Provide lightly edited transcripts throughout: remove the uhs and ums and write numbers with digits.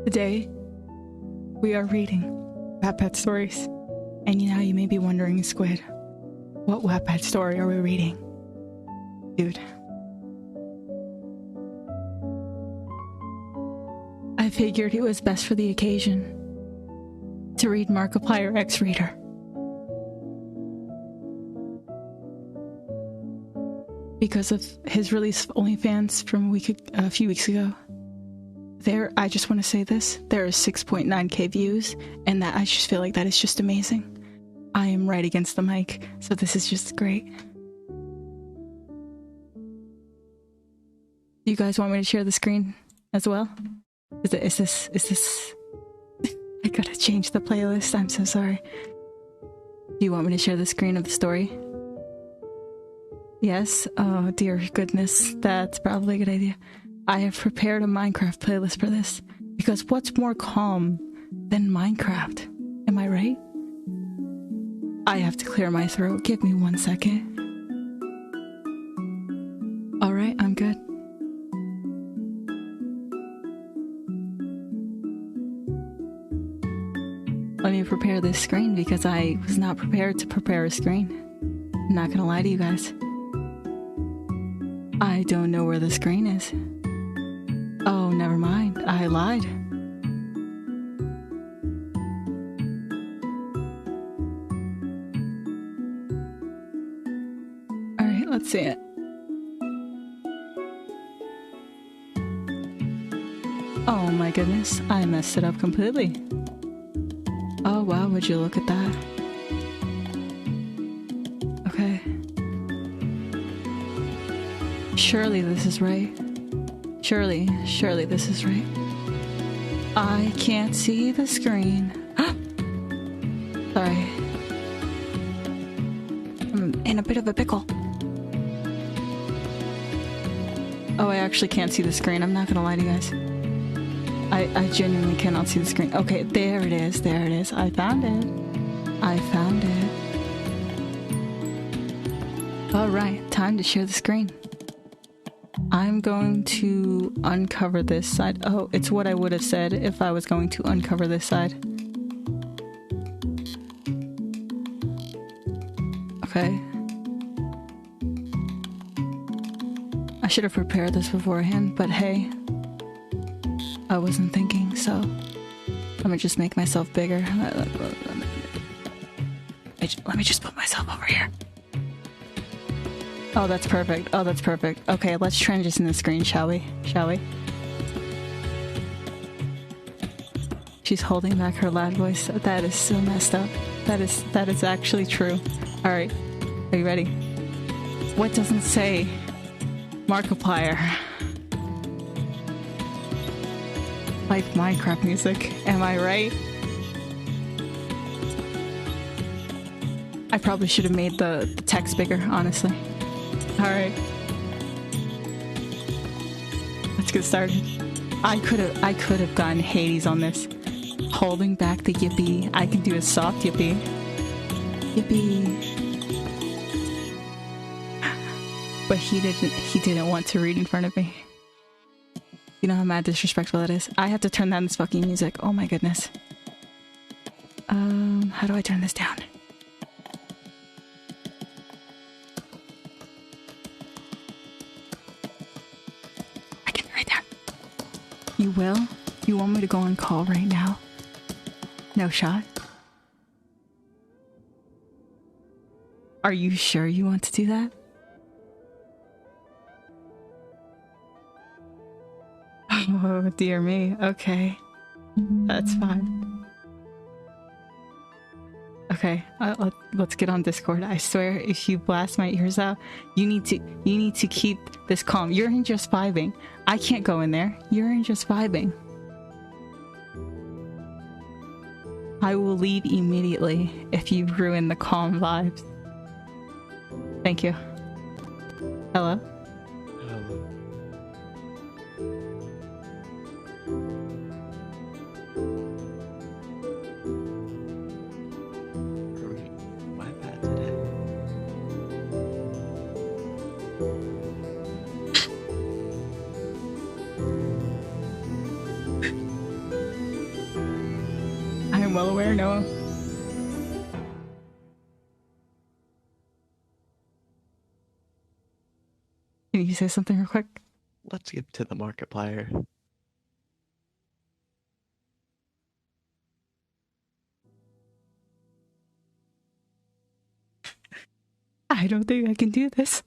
Today, we are reading Wattpad stories. And you know, you may be wondering, Squid, what Wattpad story are we reading? Dude. I figured it was best for the occasion to read Markiplier X Reader. Because of his release of OnlyFans from a few weeks ago. I just want to say this, there is 6.9k views, and that I just feel like that is just amazing. I am right against the mic, so this is just great. Do you guys want me to share the screen as well? Is this I gotta change the playlist, I'm so sorry. Do you want me to share the screen of the story? Yes? Oh dear goodness, that's probably a good idea. I have prepared a Minecraft playlist for this, because what's more calm than Minecraft? Am I right? I have to clear my throat, give me 1 second. Alright, I'm good. Let me prepare this screen because I was not prepared to prepare a screen. I'm not gonna lie to you guys. I don't know where the screen is. Oh, never mind. I lied. Alright, let's see it. Oh my goodness, I messed it up completely. Oh wow, would you look at that? Okay. Surely this is right. Surely this is right. I can't see the screen. Sorry. I'm in a bit of a pickle. Oh, I actually can't see the screen. I'm not gonna lie to you guys. I genuinely cannot see the screen. Okay, there it is. There it is. I found it. I found it. Alright, time to share the screen. I'm going to uncover this side. Oh, it's what I would have said if I was going to uncover this side. Okay. I should have prepared this beforehand, but hey, I wasn't thinking, so let me just make myself bigger. Let me just put myself over here. Oh, that's perfect. Oh, that's perfect. Okay, let's transition the screen, shall we? Shall we? She's holding back her loud voice. That is so messed up. That is actually true. Alright, are you ready? What doesn't say Markiplier? Like Minecraft music, am I right? I probably should have made the text bigger, honestly. Alright. Let's get started. I could have gotten Hades on this. Holding back the yippee. I can do a soft yippee. Yippee. But he didn't want to read in front of me. You know how mad disrespectful that is? I have to turn down this fucking music. Oh my goodness. How do I turn this down? I can right there. You will? You want me to go on call right now? No shot? Are you sure you want to do that? Oh, dear me. Okay. That's fine. Okay, let's get on Discord. I swear, if you blast my ears out, you need to keep this calm. You're in just vibing. I can't go in there. You're in just vibing. I will leave immediately if you ruin the calm vibes. Thank you. Hello? I'm well aware, Noah. Can you say something real quick? Let's get to the Markiplier. I don't think I can do this.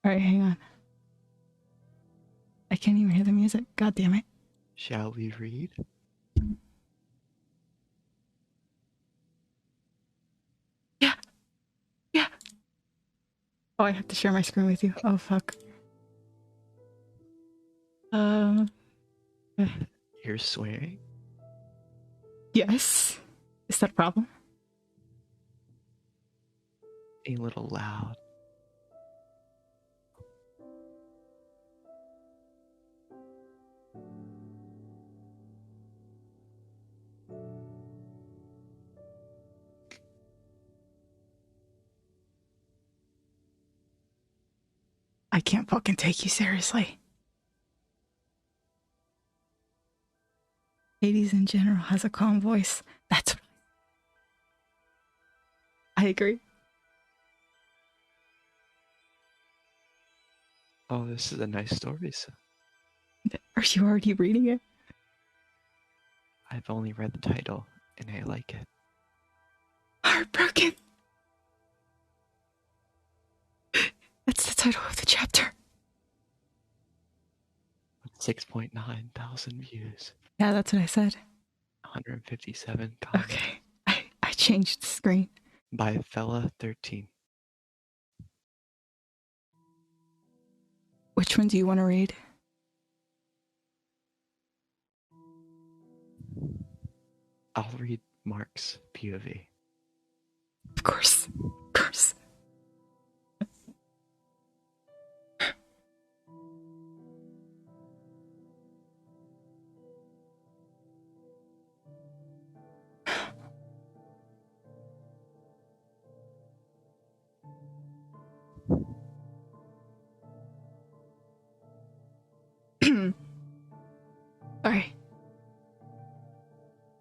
Alright, hang on. I can't even hear the music. God damn it. Shall we read? Yeah. Yeah. Oh, I have to share my screen with you. Oh, fuck. You're swearing? Yes. Is that a problem? A little loud. I can't fucking take you seriously. Hades in general has a calm voice. That's what I agree. Oh, this is a nice story. So Are you already reading it? I've only read the title, and I like it. Heartbroken. That's the title of the chapter. 6.9 thousand views. Yeah, that's what I said. 157 comments. Okay. I changed the screen. By Fella13. Which one do you want to read? I'll read Mark's POV. Of course. Of course. Sorry.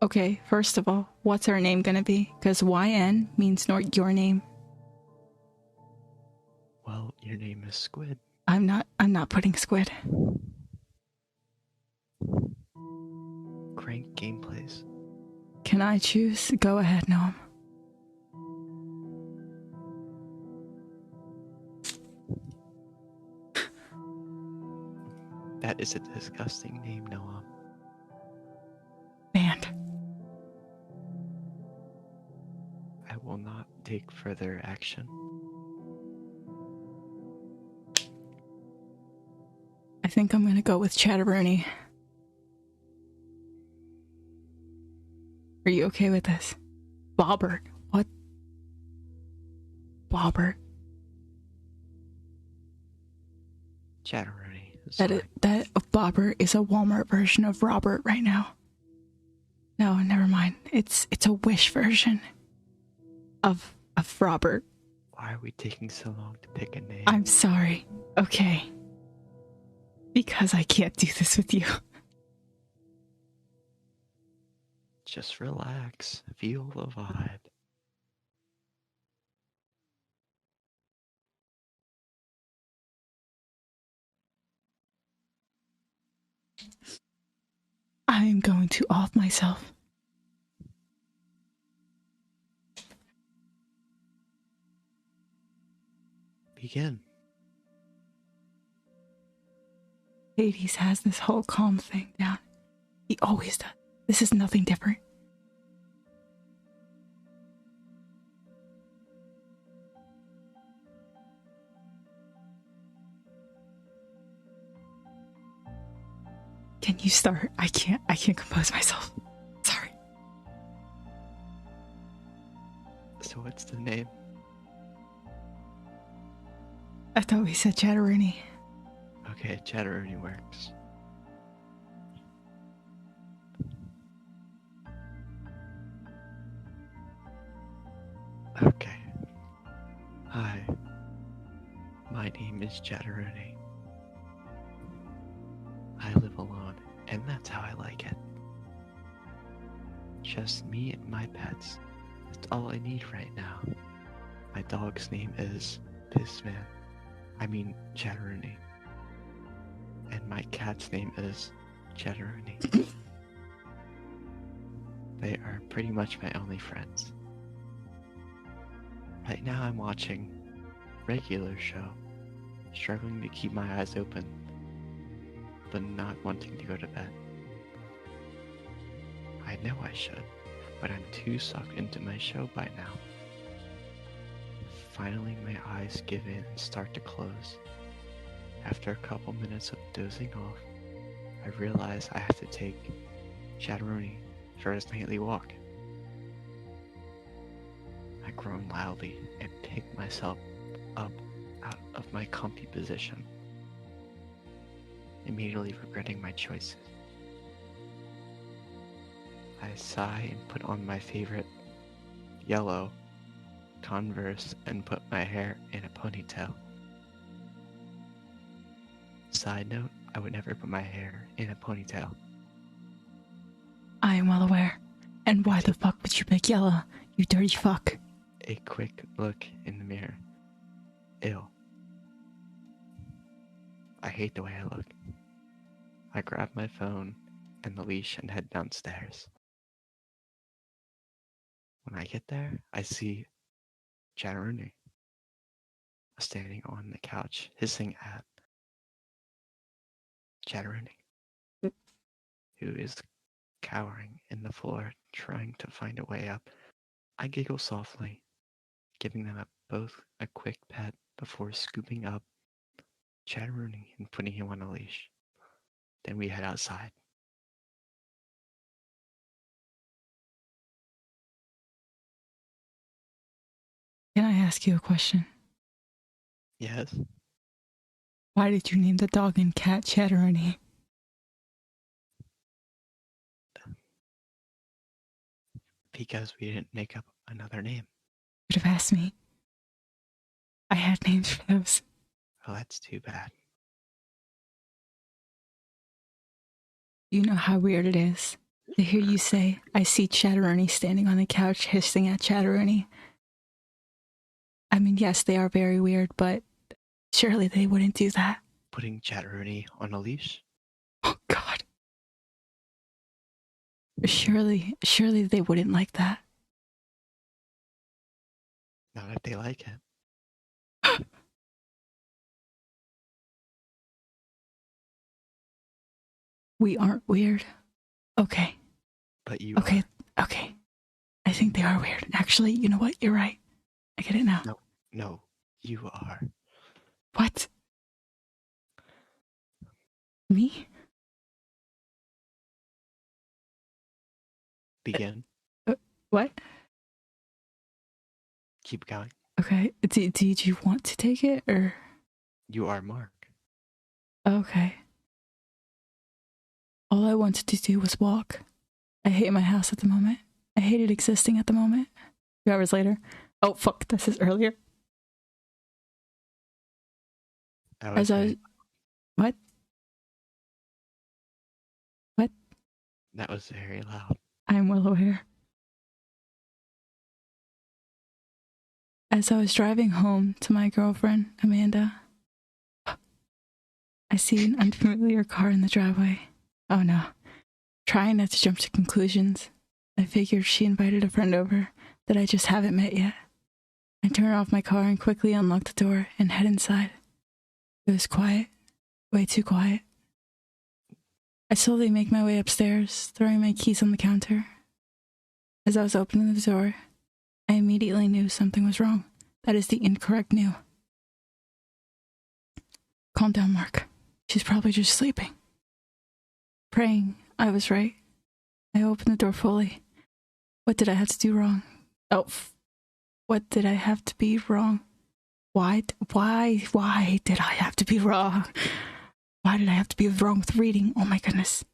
Okay, first of all, what's our name gonna be? Because YN means your name. Well, your name is Squid. I'm not putting Squid. Crank Gameplays. Can I choose? Go ahead, Noam. That is a disgusting name, Noam. Banned. I will not take further action. I think I'm gonna go with Chatteroony. Are you okay with this? Bobbert. What? Bobbert. Chatteroni. That Bobbert is a Walmart version of Robert right now. No, never mind. It's a Wish version of Robert. Why are we taking so long to pick a name? I'm sorry. Okay. Because I can't do this with you. Just relax. Feel the vibe. I'm going to off myself. Begin. Hades has this whole calm thing down. He always does. This is nothing different. Can you start? I can't compose myself. Sorry. So what's the name? I thought we said Chatteroony. Okay, Chatteroni works. Okay. Hi. My name is Chatteroni. And that's how I like it. Just me and my pets. That's all I need right now. My dog's name is Pissman. I mean Chatteroony. And my cat's name is Chatteroony. They are pretty much my only friends. Right now I'm watching regular show, struggling to keep my eyes open, but not wanting to go to bed. I know I should, but I'm too sucked into my show by now. Finally, my eyes give in and start to close. After a couple minutes of dozing off, I realize I have to take Chatteroony for his nightly walk. I groan loudly and pick myself up out of my comfy position, immediately regretting my choices. I sigh and put on my favorite yellow Converse and put my hair in a ponytail. Side note, I would never put my hair in a ponytail. I am well aware. And why the fuck would you pick yellow, you dirty fuck? A quick look in the mirror. Ew. I hate the way I look. I grab my phone and the leash and head downstairs. When I get there, I see Chatteroony standing on the couch, hissing at Chatteroony, who is cowering in the floor, trying to find a way up. I giggle softly, giving them both a quick pet before scooping up Chatteroony and putting him on a leash. Then we head outside. Can I ask you a question? Yes, Why did you name the dog and cat Chatteroony? because we didn't make up another name. You could have asked me. I had names for those. Oh, that's too bad. You know how weird it is to hear you say, I see Chatteroony standing on the couch hissing at Chatteroony. I mean, yes, they are very weird, but surely they wouldn't do that. Putting Chatteroony on a leash? Oh, God. Surely they wouldn't like that. Not if they like it. We aren't weird. Okay. But you Okay. are. Okay. I think they are weird. Actually, you know what? You're right. I get it now. No, you are. What? Me? Begin. What? Keep going. Okay. Did you want to take it or? You are Mark. Okay. All I wanted to do was walk. I hate my house at the moment. I hated existing at the moment. 2 hours later. Oh, fuck. This is earlier. As I was... What? What? That was very loud. I'm well aware. As I was driving home to my girlfriend, Amanda, I see an unfamiliar car in the driveway. Oh no. Trying not to jump to conclusions, I figured she invited a friend over that I just haven't met yet. I turn off my car and quickly unlock the door and head inside. It was quiet, way too quiet. I slowly make my way upstairs, throwing my keys on the counter. As I was opening the door, I immediately knew something was wrong. That is the incorrect new. Calm down, Mark. She's probably just sleeping. Praying, I was right. I opened the door fully. What did I have to do wrong? Oh, what did I have to be wrong? Why did I have to be wrong? Why did I have to be wrong with reading? Oh my goodness.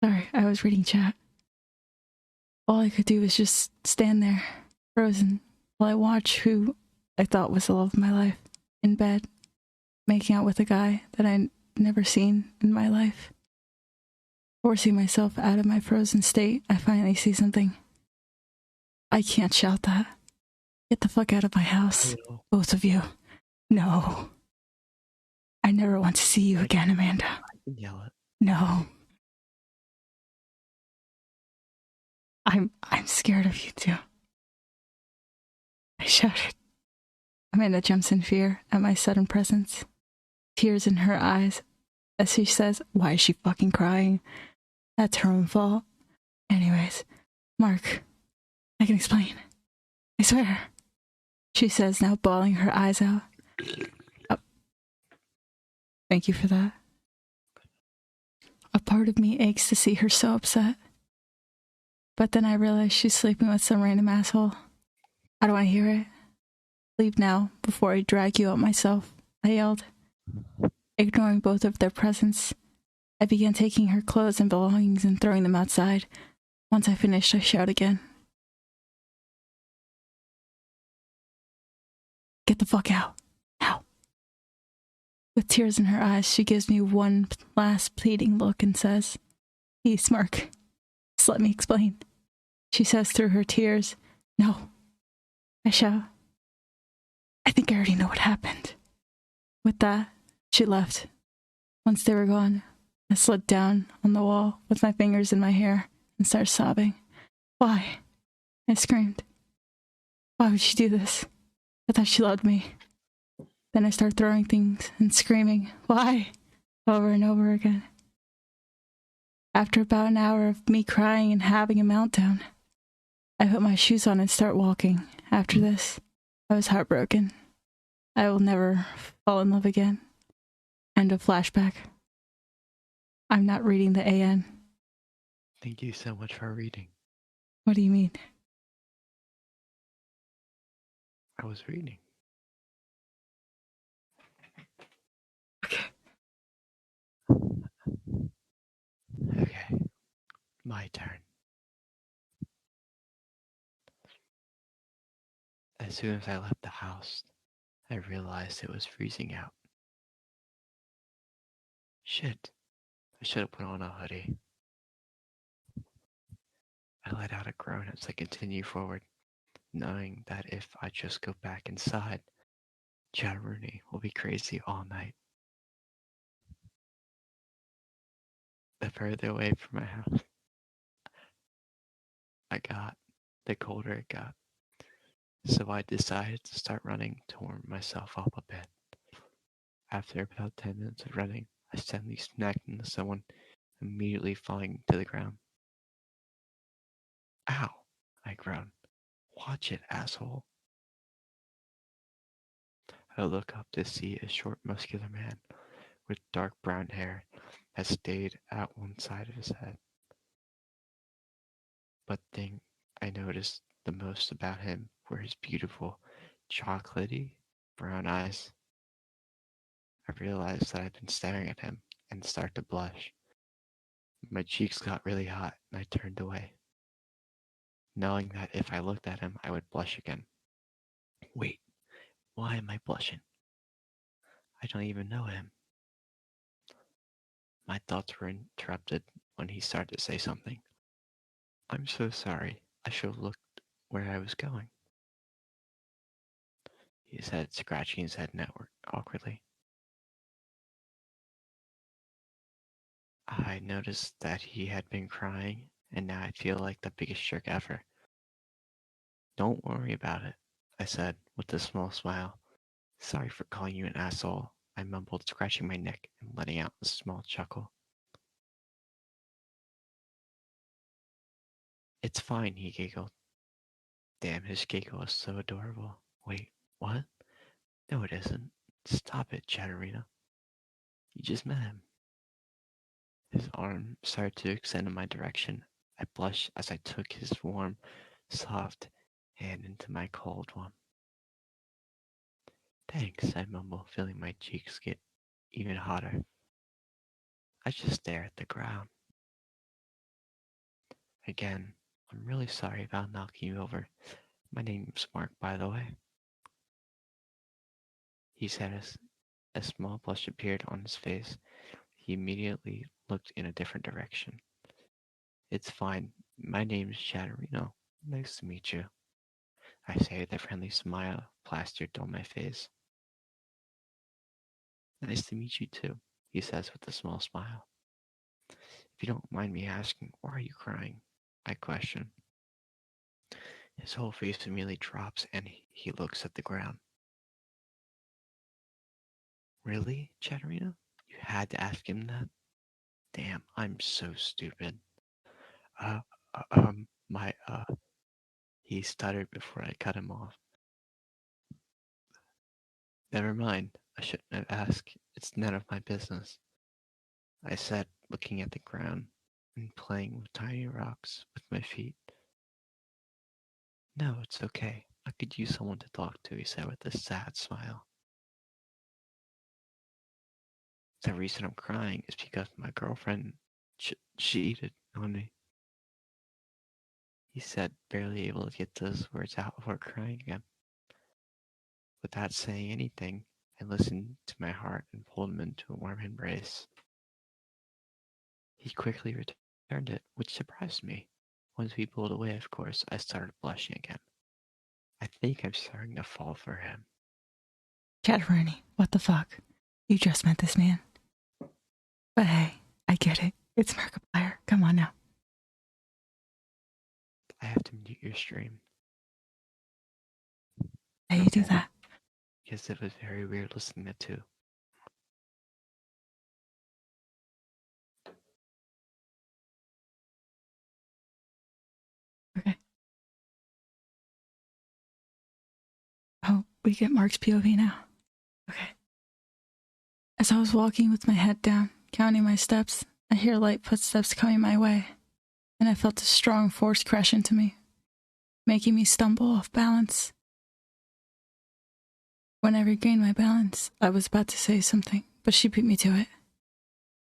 Sorry, I was reading chat. All I could do was just stand there, frozen, while I watch who I thought was the love of my life, in bed, making out with a guy that I'd never seen in my life. Forcing myself out of my frozen state, I finally see something. I can't shout that. Get the fuck out of my house, both of you. No. I never want to see you again, Amanda. I can yell it. No. I'm scared of you too. I shouted. Amanda jumps in fear at my sudden presence, tears in her eyes as she says, "Why is she fucking crying? That's her own fault." Anyways, Mark, I can explain. I swear, she says, now bawling her eyes out. Oh. Thank you for that. A part of me aches to see her so upset. But then I realize she's sleeping with some random asshole. I don't want to hear it. Leave now before I drag you out myself, I yelled. Ignoring both of their presence, I began taking her clothes and belongings and throwing them outside. Once I finished, I shout again. Get the fuck out. Now. With tears in her eyes, she gives me one last pleading look and says, "Please, Mark, just let me explain." She says through her tears, "No." I shout, "I think I already know what happened." With that, she left. Once they were gone, I slid down on the wall with my fingers in my hair and started sobbing. "Why?" I screamed. "Why would she do this? I thought she loved me." Then I started throwing things and screaming, "Why?" over and over again. After about an hour of me crying and having a meltdown, I put my shoes on and start walking. After this, I was heartbroken. I will never fall in love again. End of flashback. I'm not reading the AN. Thank you so much for reading. What do you mean? I was reading. Okay, my turn. As soon as I left the house, I realized it was freezing out. Shit, I should have put on a hoodie. I let out a groan as I continued forward, knowing that if I just go back inside, Chad Rooney will be crazy all night. The further away from my house I got, the colder it got. So I decided to start running to warm myself up a bit. After about 10 minutes of running, I suddenly smacked into someone, immediately falling to the ground. "Ow!" I groaned. "Watch it, asshole." I look up to see a short, muscular man with dark brown hair that stayed at one side of his head. But the thing I noticed the most about him were his beautiful, chocolatey brown eyes. I realized that I'd been staring at him and started to blush. My cheeks got really hot and I turned away, knowing that if I looked at him, I would blush again. Wait, why am I blushing? I don't even know him. My thoughts were interrupted when he started to say something. "I'm so sorry. I should have looked where I was going," he said, scratching his head awkwardly. I noticed that he had been crying, and now I feel like the biggest jerk ever. "Don't worry about it," I said, with a small smile. "Sorry for calling you an asshole," I mumbled, scratching my neck and letting out a small chuckle. "It's fine," he giggled. Damn, his giggle is so adorable. Wait, what? No, it isn't. Stop it, Chatterina. You just met him. His arm started to extend in my direction. I blushed as I took his warm, soft hand into my cold one. "Thanks," I mumbled, feeling my cheeks get even hotter. I just stare at the ground. Again, "I'm really sorry about knocking you over. My name's Mark, by the way." he said as a small blush appeared on his face. He immediately looked in a different direction. It's fine. My name's Chatterino. Nice to meet you, I say with a friendly smile plastered on my face. Nice to meet you too, he says with a small smile. If you don't mind me asking, why are you crying? I question. His whole face immediately drops and he looks at the ground. Really, Chatterino? You had to ask him that? Damn, I'm so stupid. Uh, my, he stuttered before I cut him off. Never mind, I shouldn't have asked. It's none of my business, I said, looking at the ground and playing with tiny rocks with my feet. No, it's okay. I could use someone to talk to, he said with a sad smile. The reason I'm crying is because my girlfriend cheated on me, he said, barely able to get those words out before crying again. Without saying anything, I listened to my heart and pulled him into a warm embrace. He quickly returned it, which surprised me. Once we pulled away, of course, I started blushing again. I think I'm starting to fall for him. Chatteroni, what the fuck? You just met this man. But hey, I get it. It's Markiplier. Come on now. I have to mute your stream. How you do that? Because it was very weird listening to two. Okay. Oh, we get Mark's POV now. Okay. As I was walking with my head down, counting my steps, I hear light footsteps coming my way, and I felt a strong force crash into me, making me stumble off balance. When I regained my balance, I was about to say something, but she beat me to it.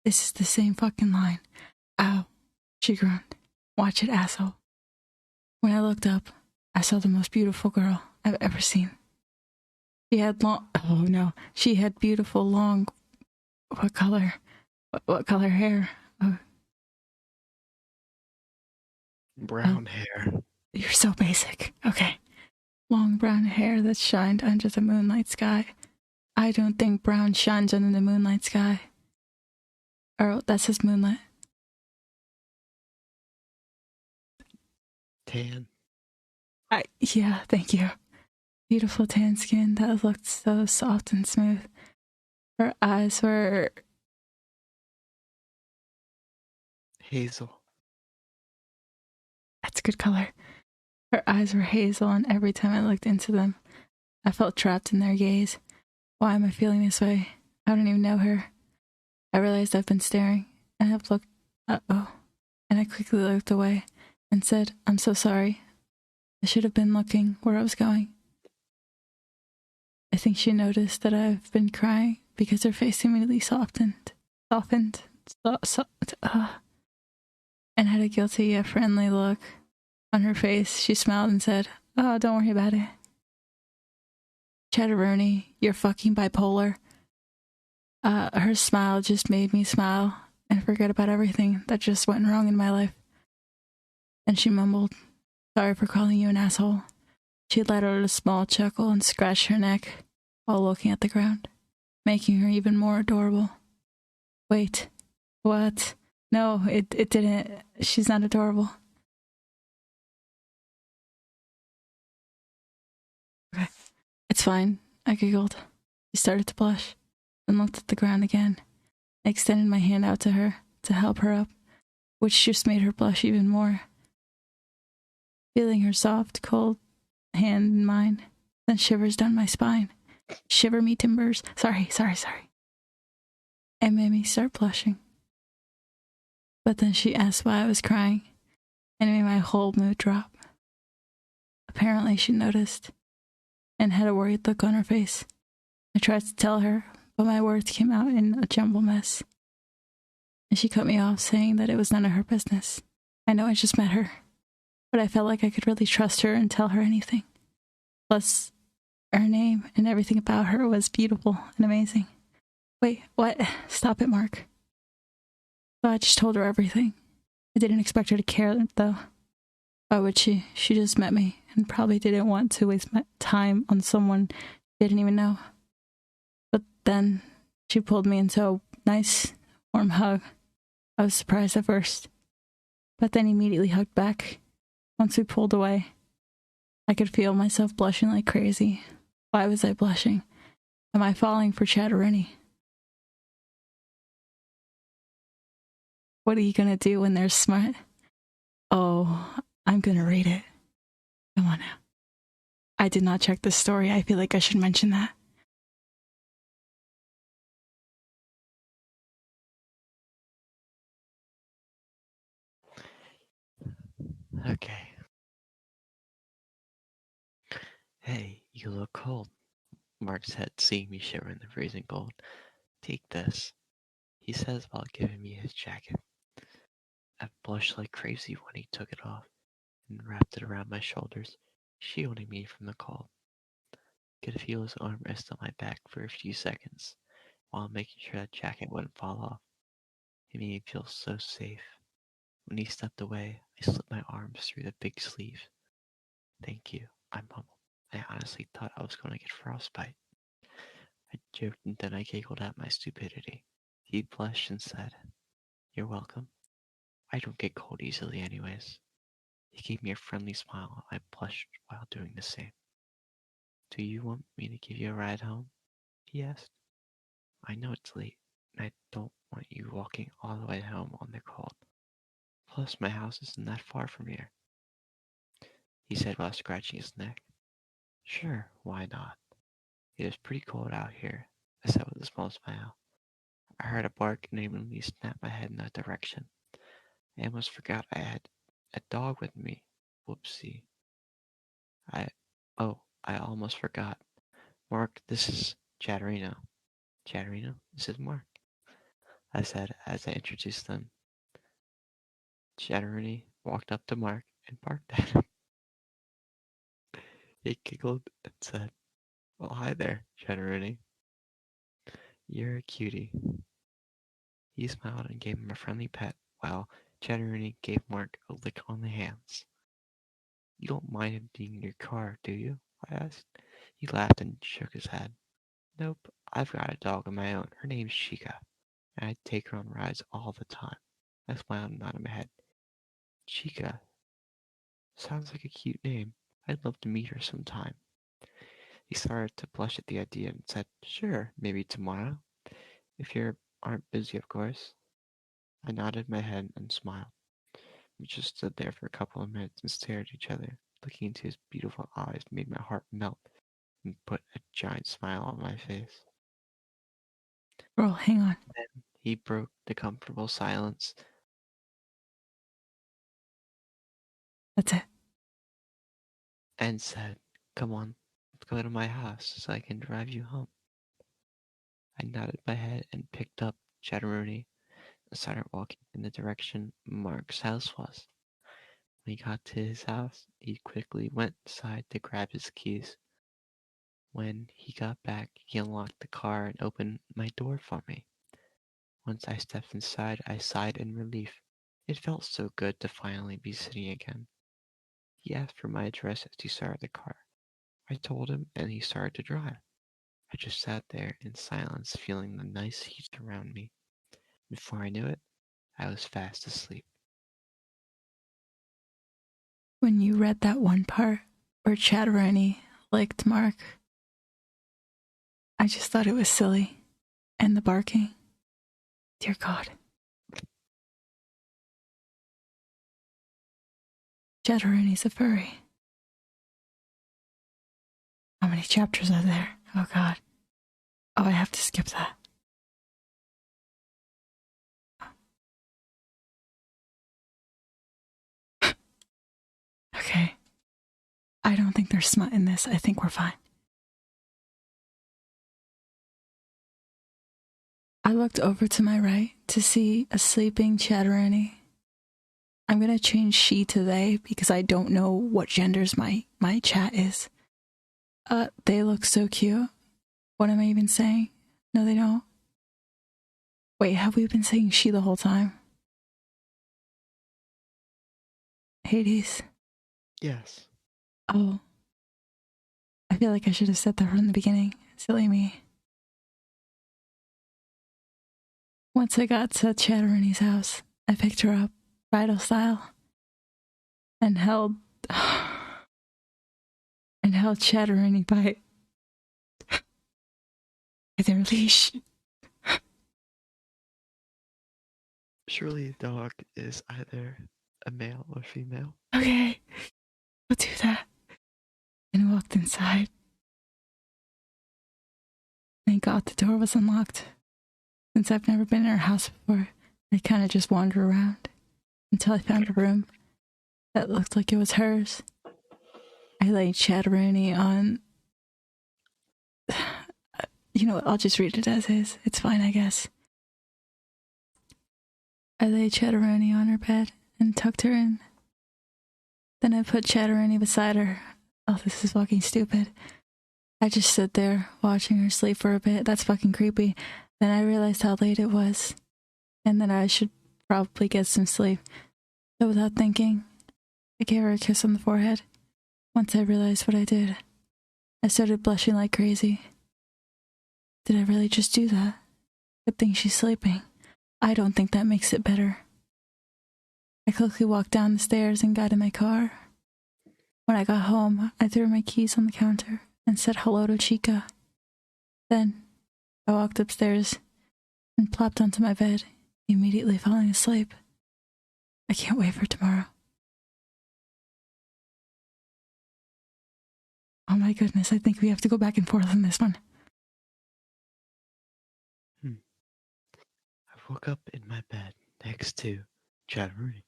This is the same fucking line. Ow, she groaned. Watch it, asshole. When I looked up, I saw the most beautiful girl I've ever seen. She had beautiful long, what color hair? Brown hair. You're so basic. Okay. Long brown hair that shined under the moonlight sky. I don't think brown shines under the moonlight sky. Or that says moonlit. Tan. Yeah, thank you. Beautiful tan skin that looked so soft and smooth. Her eyes were Hazel. That's a good color. Her eyes were hazel, and every time I looked into them, I felt trapped in their gaze. Why am I feeling this way? I don't even know her. I realized I've been staring, and I've looked. And I quickly looked away and said, I'm so sorry. I should have been looking where I was going. I think she noticed that I've been crying because her face immediately softened, and had a guilty yet friendly look on her face. She smiled and said, "Oh, don't worry about it. Chatteroni, you're fucking bipolar." Her smile just made me smile and forget about everything that just went wrong in my life. And she mumbled, "Sorry for calling you an asshole." She let out a small chuckle and scratched her neck while looking at the ground, making her even more adorable. Wait, what? No, it didn't. She's not adorable. Okay, it's fine, I giggled. She started to blush and looked at the ground again. I extended my hand out to her to help her up, which just made her blush even more. Feeling her soft, cold hand in mine sent shivers down my spine. Shiver me timbers. Sorry. It made me start blushing. But then she asked why I was crying, and it made my whole mood drop. Apparently she noticed and had a worried look on her face. I tried to tell her, but my words came out in a jumble mess. And she cut me off, saying that it was none of her business. I know I just met her, but I felt like I could really trust her and tell her anything. Plus, Her name and everything about her was beautiful and amazing. Wait, what? Stop it, Mark. So I just told her everything. I didn't expect her to care, though. Why would she? She just met me and probably didn't want to waste my time on someone she didn't even know. But then she pulled me into a nice, warm hug. I was surprised at first, but then immediately hugged back. Once we pulled away, I could feel myself blushing like crazy. Why was I blushing? Am I falling for Chatterini? What are you gonna do when they're smart? Oh, I'm gonna read it. Come on now. I did not check the story. I feel like I should mention that. Okay. Hey, you look cold. Mark said, seeing me shiver in the freezing cold. Take this, he says while giving me his jacket. I blushed like crazy when he took it off and wrapped it around my shoulders, shielding me from the cold. I could feel his arm rest on my back for a few seconds while making sure that jacket wouldn't fall off. It made me feel so safe. When he stepped away, I slipped my arms through the big sleeve. Thank you, I mumbled. I honestly thought I was going to get frostbite. I joked and then I giggled at my stupidity. He blushed and said, You're welcome. I don't get cold easily anyways. He gave me a friendly smile. I blushed while doing the same. Do you want me to give you a ride home? He asked. I know it's late, and I don't want you walking all the way home on the cold. Plus, my house isn't that far from here, he said while scratching his neck. Sure, why not? It is pretty cold out here, I said with a small smile. I heard a bark and immediately snapped my head in that direction. I almost forgot I had a dog with me. Whoopsie. I almost forgot. Mark, this is Chatterino. Chatterino, this is Mark, I said as I introduced them. Chatterini walked up to Mark and barked at him. He giggled and said, Well, hi there, Chatterini. You're a cutie. He smiled and gave him a friendly pet while Chatterini gave Mark a lick on the hands. You don't mind him being in your car, do you? I asked. He laughed and shook his head. Nope, I've got a dog of my own. Her name's Chica, and I take her on rides all the time. I smiled and nodded my head. Chica. Sounds like a cute name. I'd love to meet her sometime. He started to blush at the idea and said, Sure, maybe tomorrow. If you aren't busy, of course. I nodded my head and smiled. We just stood there for a couple of minutes and stared at each other. Looking into his beautiful eyes made my heart melt and put a giant smile on my face. Girl, hang on. Then he broke the comfortable silence. That's it. And said, Come on, let's go to my house so I can drive you home. I nodded my head and picked up Chatteroni and started walking in the direction Mark's house was. When he got to his house, he quickly went inside to grab his keys. When he got back, he unlocked the car and opened my door for me. Once I stepped inside, I sighed in relief. It felt so good to finally be sitting again. He asked for my address as he started the car. I told him, and he started to drive. I just sat there in silence, feeling the nice heat around me. Before I knew it, I was fast asleep. When you read that one part where Chatterini liked Mark, I just thought it was silly. And the barking. Dear God. Chatterini's a furry. How many chapters are there? Oh God. Oh, I have to skip that. Okay. I don't think there's smut in this. I think we're fine. I looked over to my right to see a sleeping Chatterini. I'm gonna change she to they because I don't know what genders my chat is. They look so cute. What am I even saying? No, they don't. Wait, have we been saying she the whole time? Hades. Yes. Oh, I feel like I should have said that from the beginning. Silly me. Once I got to Chatterini's house, I picked her up, bridal style, and held Chatterini by their leash. Surely a dog is either a male or female. Okay, we'll do that. And walked inside. Thank God the door was unlocked. Since I've never been in her house before, I kind of just wandered around until I found a room that looked like it was hers. I laid Chatterini on. You know what? I'll just read it as is. It's fine, I guess. I laid Chatterini on her bed and tucked her in. Then I put Chatterini beside her. Oh, this is fucking stupid. I just stood there watching her sleep for a bit. That's fucking creepy. Then I realized how late it was and that I should probably get some sleep. So without thinking, I gave her a kiss on the forehead. Once I realized what I did, I started blushing like crazy. Did I really just do that? Good thing she's sleeping. I don't think that makes it better. I quickly walked down the stairs and got in my car. When I got home, I threw my keys on the counter and said hello to Chica. Then, I walked upstairs and plopped onto my bed, immediately falling asleep. I can't wait for tomorrow. Oh my goodness, I think we have to go back and forth on this one. I woke up in my bed next to Chatterini.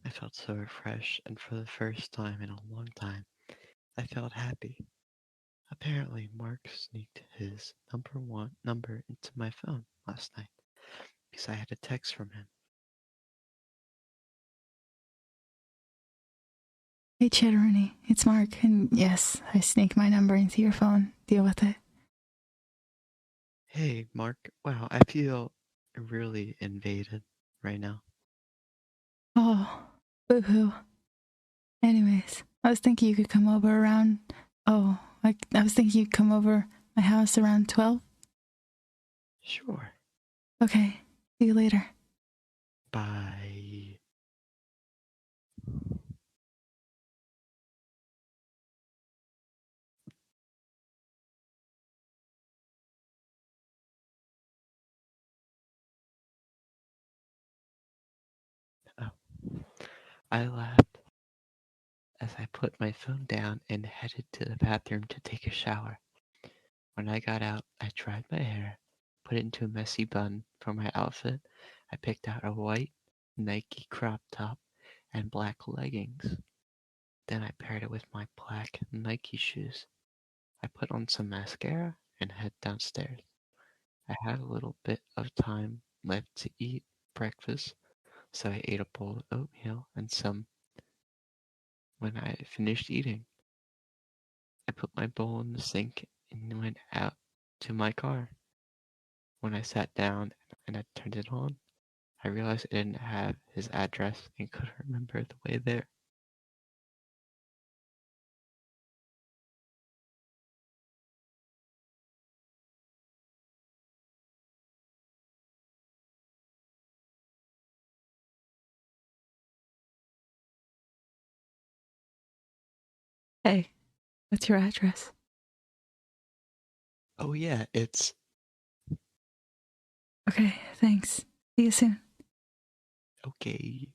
I felt so refreshed, and for the first time in a long time, I felt happy. Apparently, Mark sneaked his number into my phone last night because I had a text from him. Hey Chatterini, it's Mark, and yes, I sneaked my number into your phone. Deal with it. Hey, Mark. Wow, I feel really invaded right now. Oh, boo-hoo. Anyways, I was thinking you could come over around... Oh, I was thinking you'd come over my house around 12. Sure. Okay, see you later. Bye. Oh. I laughed as I put my phone down and headed to the bathroom to take a shower. When I got out, I dried my hair, put it into a messy bun for my outfit. I picked out a white Nike crop top and black leggings. Then I paired it with my black Nike shoes. I put on some mascara and head downstairs. I had a little bit of time left to eat breakfast, so I ate a bowl of oatmeal and some. When I finished eating, I put my bowl in the sink and went out to my car. When I sat down and I turned it on, I realized I didn't have his address and couldn't remember the way there. Hey, what's your address? Oh yeah, it's Okay, thanks. See you soon. okay.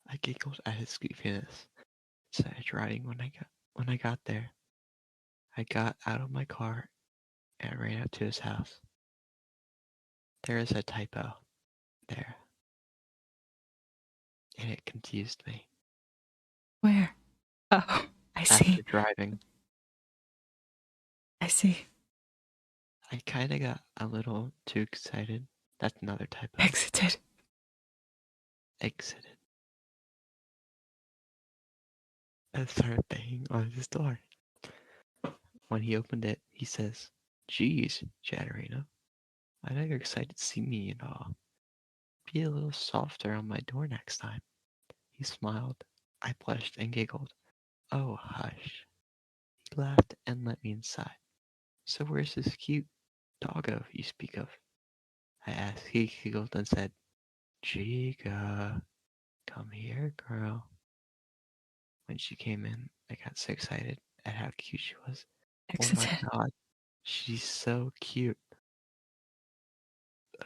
I giggled at his goofiness. Started driving when I got there. I got out of my car and ran up to his house. There is a typo there, and it confused me. Where? Oh, I After see. driving, I see. I kinda got a little too excited. That's another typo. Exited. Exited. and started banging on his door. When he opened it, he says, "Geez, Chatterino, I know you're excited to see me and all. Be a little softer on my door next time." He smiled. I blushed and giggled. "Oh, hush." He laughed and let me inside. "So where's this cute doggo you speak of?" I asked. He giggled and said, "Chica, come here, girl." When she came in, I got so excited at how cute she was. "Oh my Exit. god, she's so cute."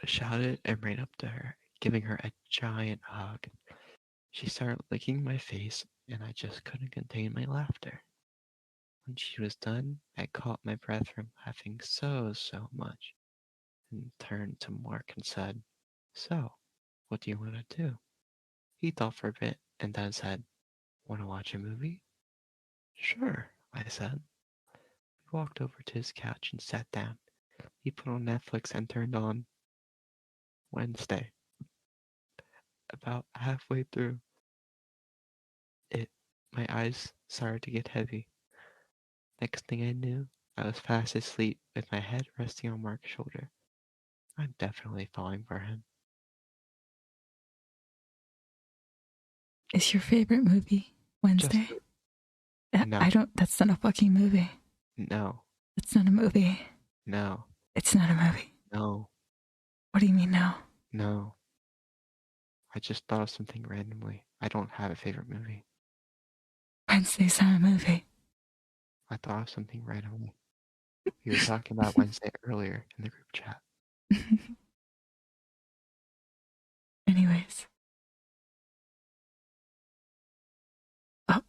I shouted and ran up to her, giving her a giant hug. She started licking my face, and I just couldn't contain my laughter. When she was done, I caught my breath from laughing so much, and turned to Mark and said, "So, what do you want to do?" He thought for a bit, and then said, "Want to watch a movie?" "Sure," I said. We walked over to his couch and sat down. He put on Netflix and turned on Wednesday. About halfway through it, my eyes started to get heavy. Next thing I knew, I was fast asleep with my head resting on Mark's shoulder. I'm definitely falling for him. Is your favorite movie Wednesday? Just no, I don't. That's not a fucking movie. no, That's not a movie. no, It's not a movie. no, What do you mean no? no. I just thought of something randomly. I don't have a favorite movie. Wednesday's not a movie. I thought of something randomly. We were talking about Wednesday earlier in the group chat. Anyways. Oh.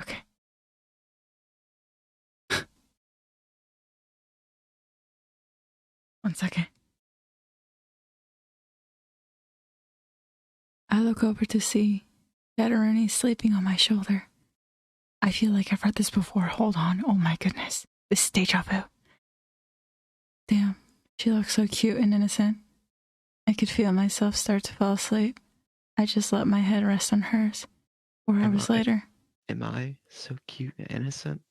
Okay. One second. I look over to see Betteroni sleeping on my shoulder. I feel like I've read this before. Hold on. Oh my goodness. This is deja vu. Damn. She looks so cute and innocent. I could feel myself start to fall asleep. I just let my head rest on hers. 4 hours later. Am I so cute and innocent?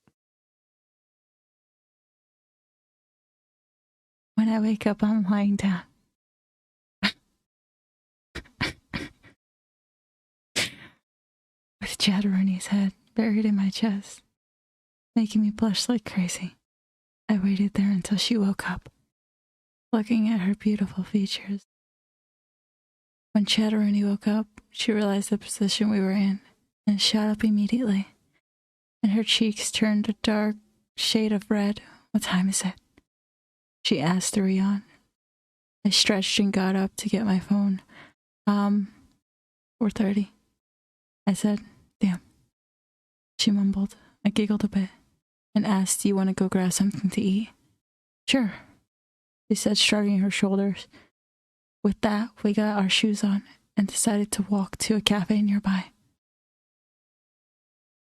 When I wake up, I'm lying down. With Chatteroni's head buried in my chest, making me blush like crazy. I waited there until she woke up, looking at her beautiful features. When Chatteroni woke up, she realized the position we were in and shot up immediately, and her cheeks turned a dark shade of red. What time is it? She asked Rion. I stretched and got up to get my phone. 4:30. I said, damn. She mumbled. I giggled a bit and asked, "Do you want to go grab something to eat?" "Sure," she said, shrugging her shoulders. With that, we got our shoes on and decided to walk to a cafe nearby.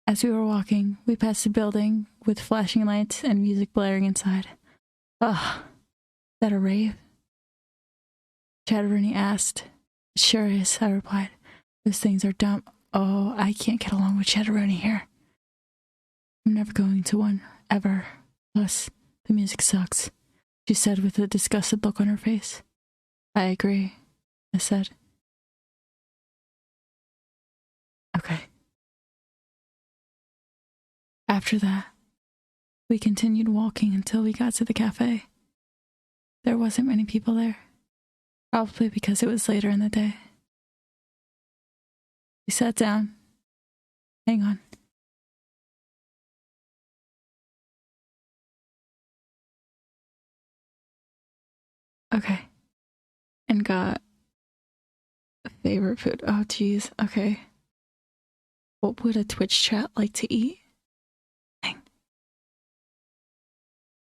As we were walking, we passed a building with flashing lights and music blaring inside. Ugh, is that a rave? Chatteroni asked. "It sure is," I replied. "Those things are dumb." Oh, I can't get along with Chatteroni here. I'm never going to one, ever. Plus, the music sucks, she said with a disgusted look on her face. I agree, I said. Okay. After that, we continued walking until we got to the cafe. There wasn't many people there, probably because it was later in the day. We sat down. Hang on. Okay. And got favorite food. Oh, geez. Okay. What would a Twitch chat like to eat? Dang.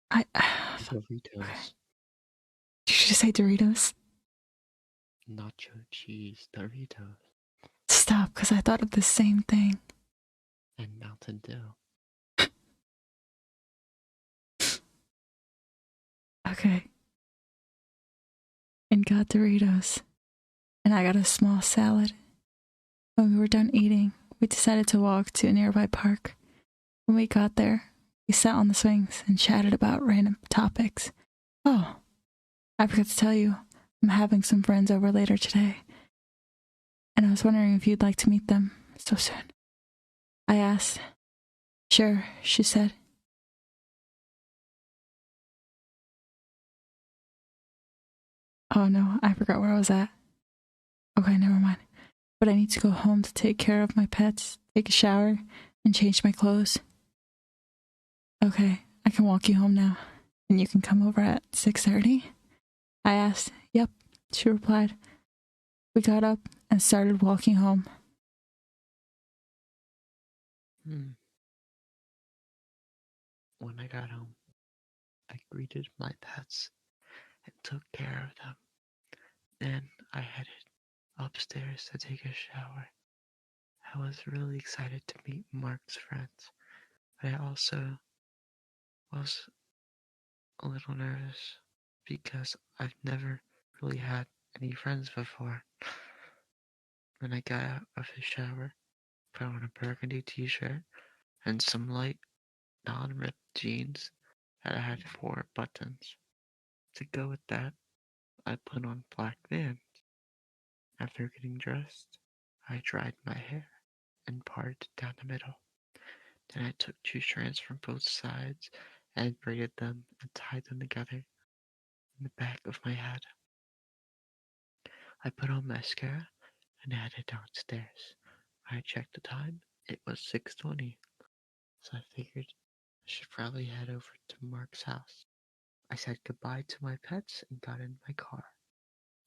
Doritos. Did you just say Doritos? Nacho cheese Doritos. Stop, because I thought of the same thing. And Mountain Dew. Okay. And got Doritos. and I got a small salad. When we were done eating, we decided to walk to a nearby park. When we got there, we sat on the swings and chatted about random topics. Oh, I forgot to tell you, I'm having some friends over later today, and I was wondering if you'd like to meet them so soon. I asked. Sure, she said. Oh no, I forgot where I was at. Okay, never mind. But I need to go home to take care of my pets, take a shower, and change my clothes. Okay, I can walk you home now, and you can come over at 6:30? I asked. Yep, she replied. We got up and started walking home. When I got home, I greeted my pets and took care of them. Then I headed upstairs to take a shower. I was really excited to meet Mark's friends, but I also was a little nervous because I've never really had any friends before. When I got out of the shower, put on a burgundy t-shirt and some light, non-ripped jeans that had 4 buttons. To go with that, I put on black Vans. After getting dressed, I dried my hair and parted down the middle. Then I took 2 strands from both sides and braided them and tied them together in the back of my head. I put on mascara and headed downstairs. When I checked the time, it was 6:20, so I figured I should probably head over to Mark's house. I said goodbye to my pets and got in my car.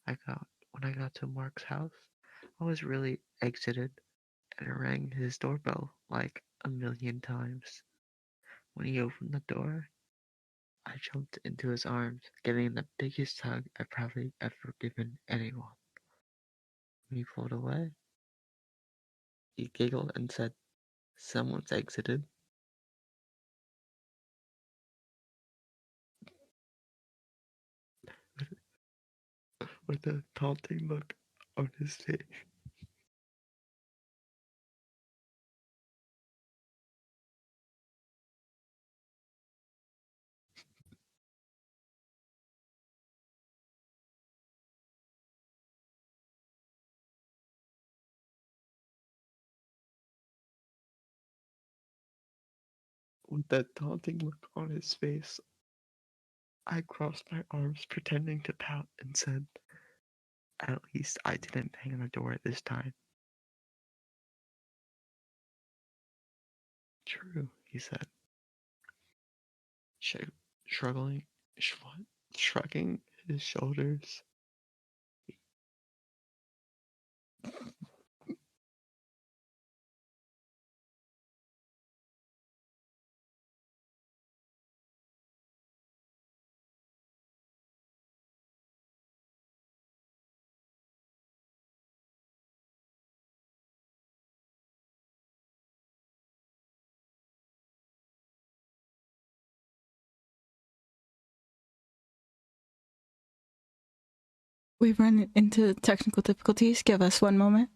When I got to Mark's house, I was really excited and rang his doorbell like a million times. When he opened the door, I jumped into his arms, giving the biggest hug I've probably ever given anyone. When he pulled away, he giggled and said, "Someone's exited." With a taunting look on his face. With that taunting look on his face, I crossed my arms pretending to pout and said, "At least I didn't bang on the door this time." "True," he said, shrugging, shrugging his shoulders. We've run into technical difficulties. Give us one moment.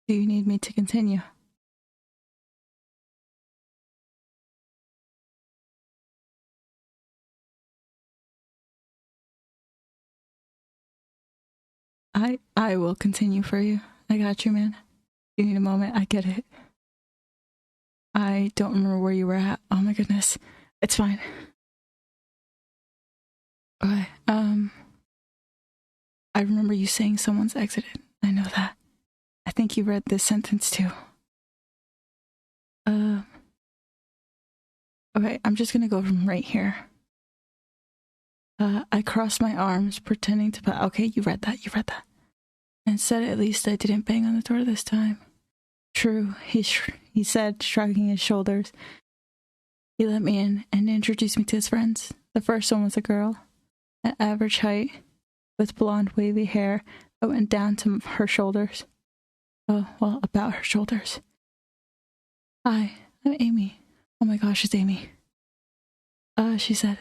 Do you need me to continue? I will continue for you. I got you, man. You need a moment. I get it. I don't remember where you were at. Oh my goodness. It's fine. Okay. I remember you saying someone's exited. I know that. I think you read this sentence too. Okay, I'm just gonna go from right here. I crossed my arms, pretending to. Okay, you read that. You read that. And said, "At least I didn't bang on the door this time." True, he said, shrugging his shoulders. He let me in and introduced me to his friends. The first one was a girl, at average height, with blonde, wavy hair that went down to her shoulders. Oh, well, about her shoulders. Hi, I'm Amy. Oh my gosh, it's Amy. She said,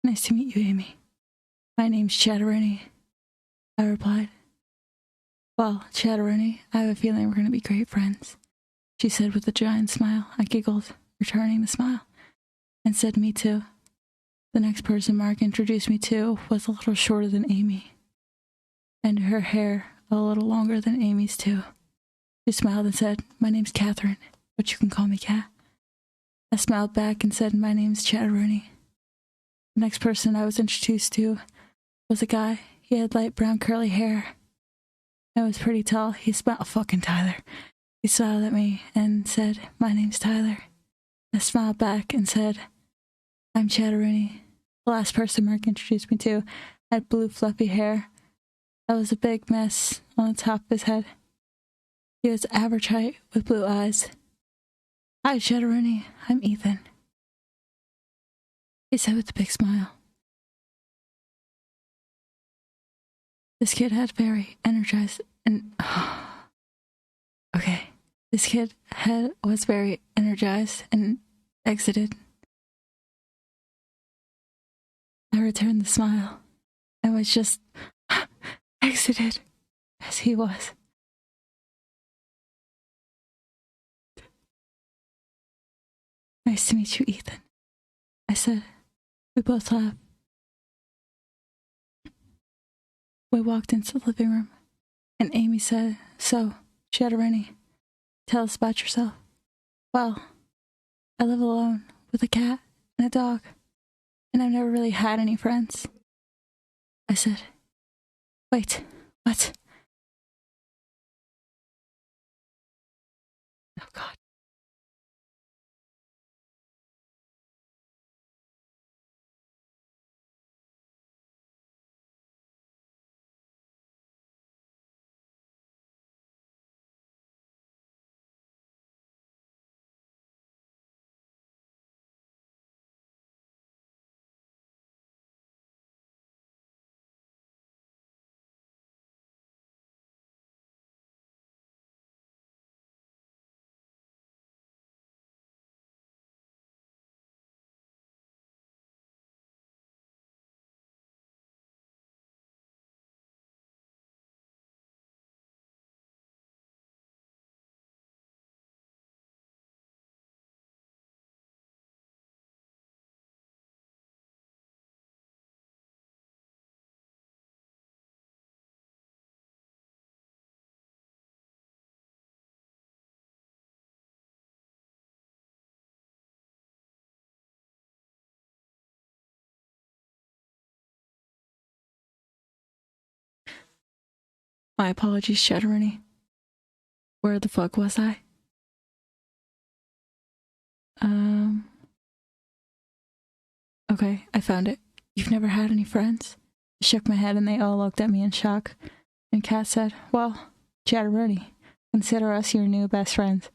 "Nice to meet you, Amy. My name's Chatteroni," I replied. "Well, Chatteroni, I have a feeling we're going to be great friends," she said with a giant smile. I giggled, returning the smile, and said, "Me too." The next person Mark introduced me to was a little shorter than Amy, and her hair a little longer than Amy's too. She smiled and said, "My name's Catherine, but you can call me Cat." I smiled back and said, "My name's Chatteroni." The next person I was introduced to was a guy. He had light brown curly hair. I was pretty tall. He smelled fucking Tyler. He smiled at me and said, "My name's Tyler." I smiled back and said, "I'm Chatteroni." The last person Mark introduced me to had blue fluffy hair that was a big mess on the top of his head. He was average height with blue eyes. "Hi, Chatteroni. I'm Ethan," he said with a big smile. This kid had very energized and okay. This kid was very energized and exited. I returned the smile and was just exited as he was. "Nice to meet you, Ethan," I said. We both laughed. We walked into the living room, and Amy said, "So, Chatteroni, tell us about yourself." "Well, I live alone with a cat and a dog, and I've never really had any friends," I said. "Wait, what?" Oh, God. My apologies, Chatteroni. Where the fuck was I? Okay, I found it. "You've never had any friends?" I shook my head and they all looked at me in shock. And Kat said, "Well, Chatteroni, consider us your new best friends."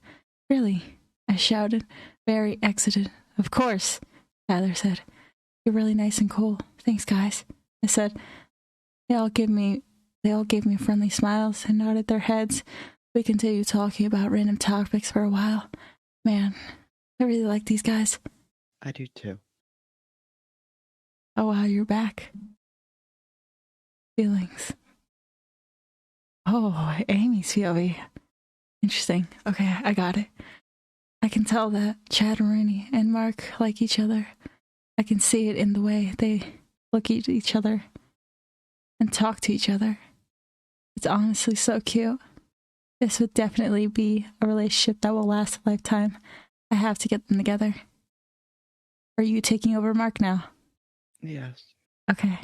"Really?" I shouted, very exited. "Of course," Tyler said. "You're really nice and cool. Thanks, guys," I said. They all gave me friendly smiles and nodded their heads. We continued talking about random topics for a while. Man, I really like these guys. I do too. Oh wow, you're back. Feelings. Oh, Amy's POV. Interesting. Okay, I got it. I can tell that Chatteroni and Mark like each other. I can see it in the way they look at each other and talk to each other. It's honestly so cute. This would definitely be a relationship that will last a lifetime. I have to get them together. Are you taking over Mark now? Yes. Okay.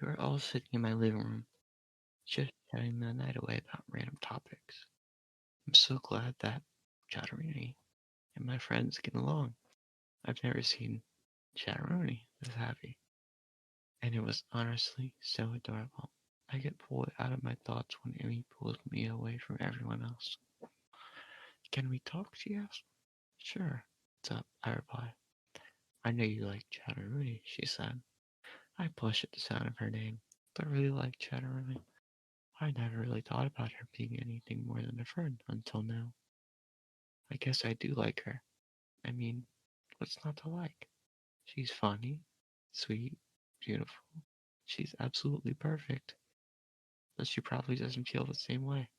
You are all sitting in my living room, just chatting the night away about random topics. I'm so glad that Chatterini and my friends get along. I've never seen Chatterini this happy. And it was honestly so adorable. I get pulled out of my thoughts when Amy pulls me away from everyone else. Can we talk? She asked. Sure. What's up? I replied. I know you like Chatterini, she said. I blushed at the sound of her name. I really like Chatterini. I never really thought about her being anything more than a friend until now. I guess I do like her. I mean, what's not to like? She's funny, sweet, beautiful. She's absolutely perfect. But she probably doesn't feel the same way.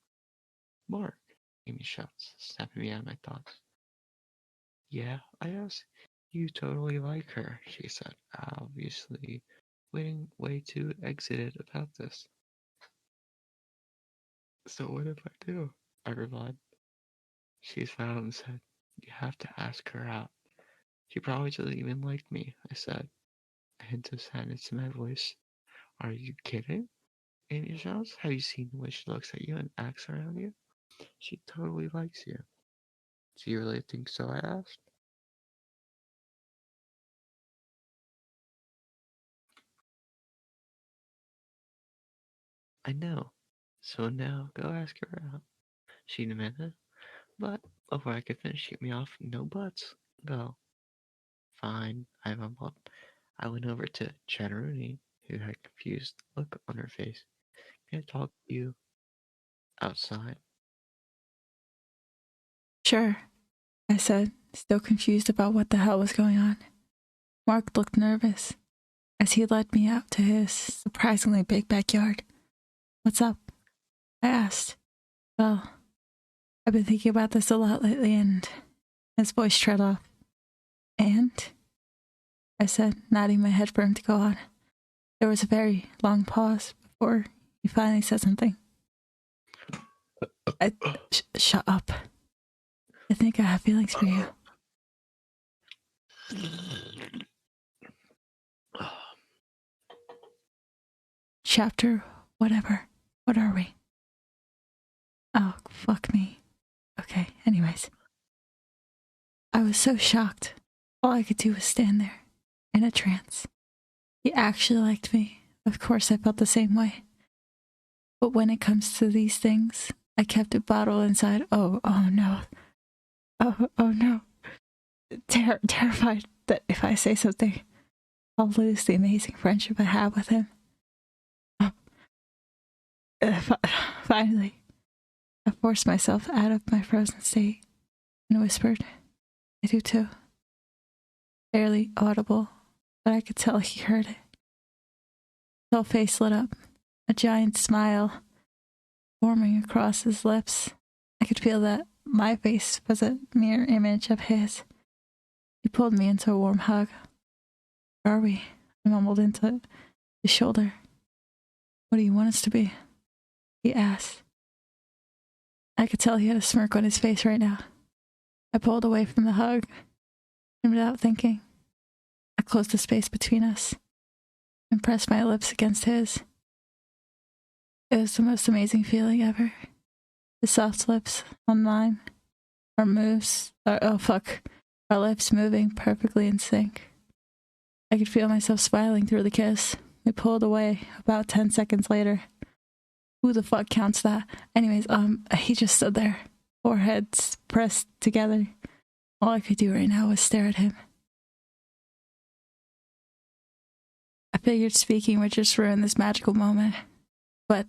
Mark, Amy shouts, snapping me out of my thoughts. Yeah, I asked. You totally like her, she said, obviously waiting way too exited about this. So what if I do? I replied. She smiled and said, you have to ask her out. She probably doesn't even like me, I said, a hint of sadness to my voice. Are you kidding? Amy shouts. Have you seen the way she looks at you and acts around you? She totally likes you. Do you really think so? I asked. I know. So now go ask her out. She demanded. But before I could finish, she hit me off. No buts. Go. Fine, I mumbled. I went over to Chatterini, who had a confused look on her face. Can I talk to you outside? Sure, I said, still confused about what the hell was going on. Mark looked nervous as he led me out to his surprisingly big backyard. What's up? I asked. Well, I've been thinking about this a lot lately, and his voice trailed off. And? I said, nodding my head for him to go on. There was a very long pause before he finally said something. Shut up. I think I have feelings for you. Chapter whatever. What are we? Oh, fuck me. Okay, anyways. I was so shocked. All I could do was stand there, in a trance. He actually liked me. Of course I felt the same way. But when it comes to these things, I kept it bottled inside. Oh no. Oh no. Terrified that if I say something, I'll lose the amazing friendship I have with him. Finally, I forced myself out of my frozen state and whispered, I do too. Barely audible, but I could tell he heard it. His whole face lit up, a giant smile forming across his lips. I could feel that my face was a mirror image of his. He pulled me into a warm hug. Where are we? I mumbled into his shoulder. What do you want us to be? He asked. I could tell he had a smirk on his face right now. I pulled away from the hug, and without thinking, I closed the space between us and pressed my lips against his. It was the most amazing feeling ever. His soft lips on mine, our lips moving perfectly in sync. I could feel myself smiling through the kiss. We pulled away about 10 seconds later. Who the fuck counts that? Anyways, he just stood there, foreheads pressed together. All I could do right now was stare at him. I figured speaking would just ruin this magical moment, but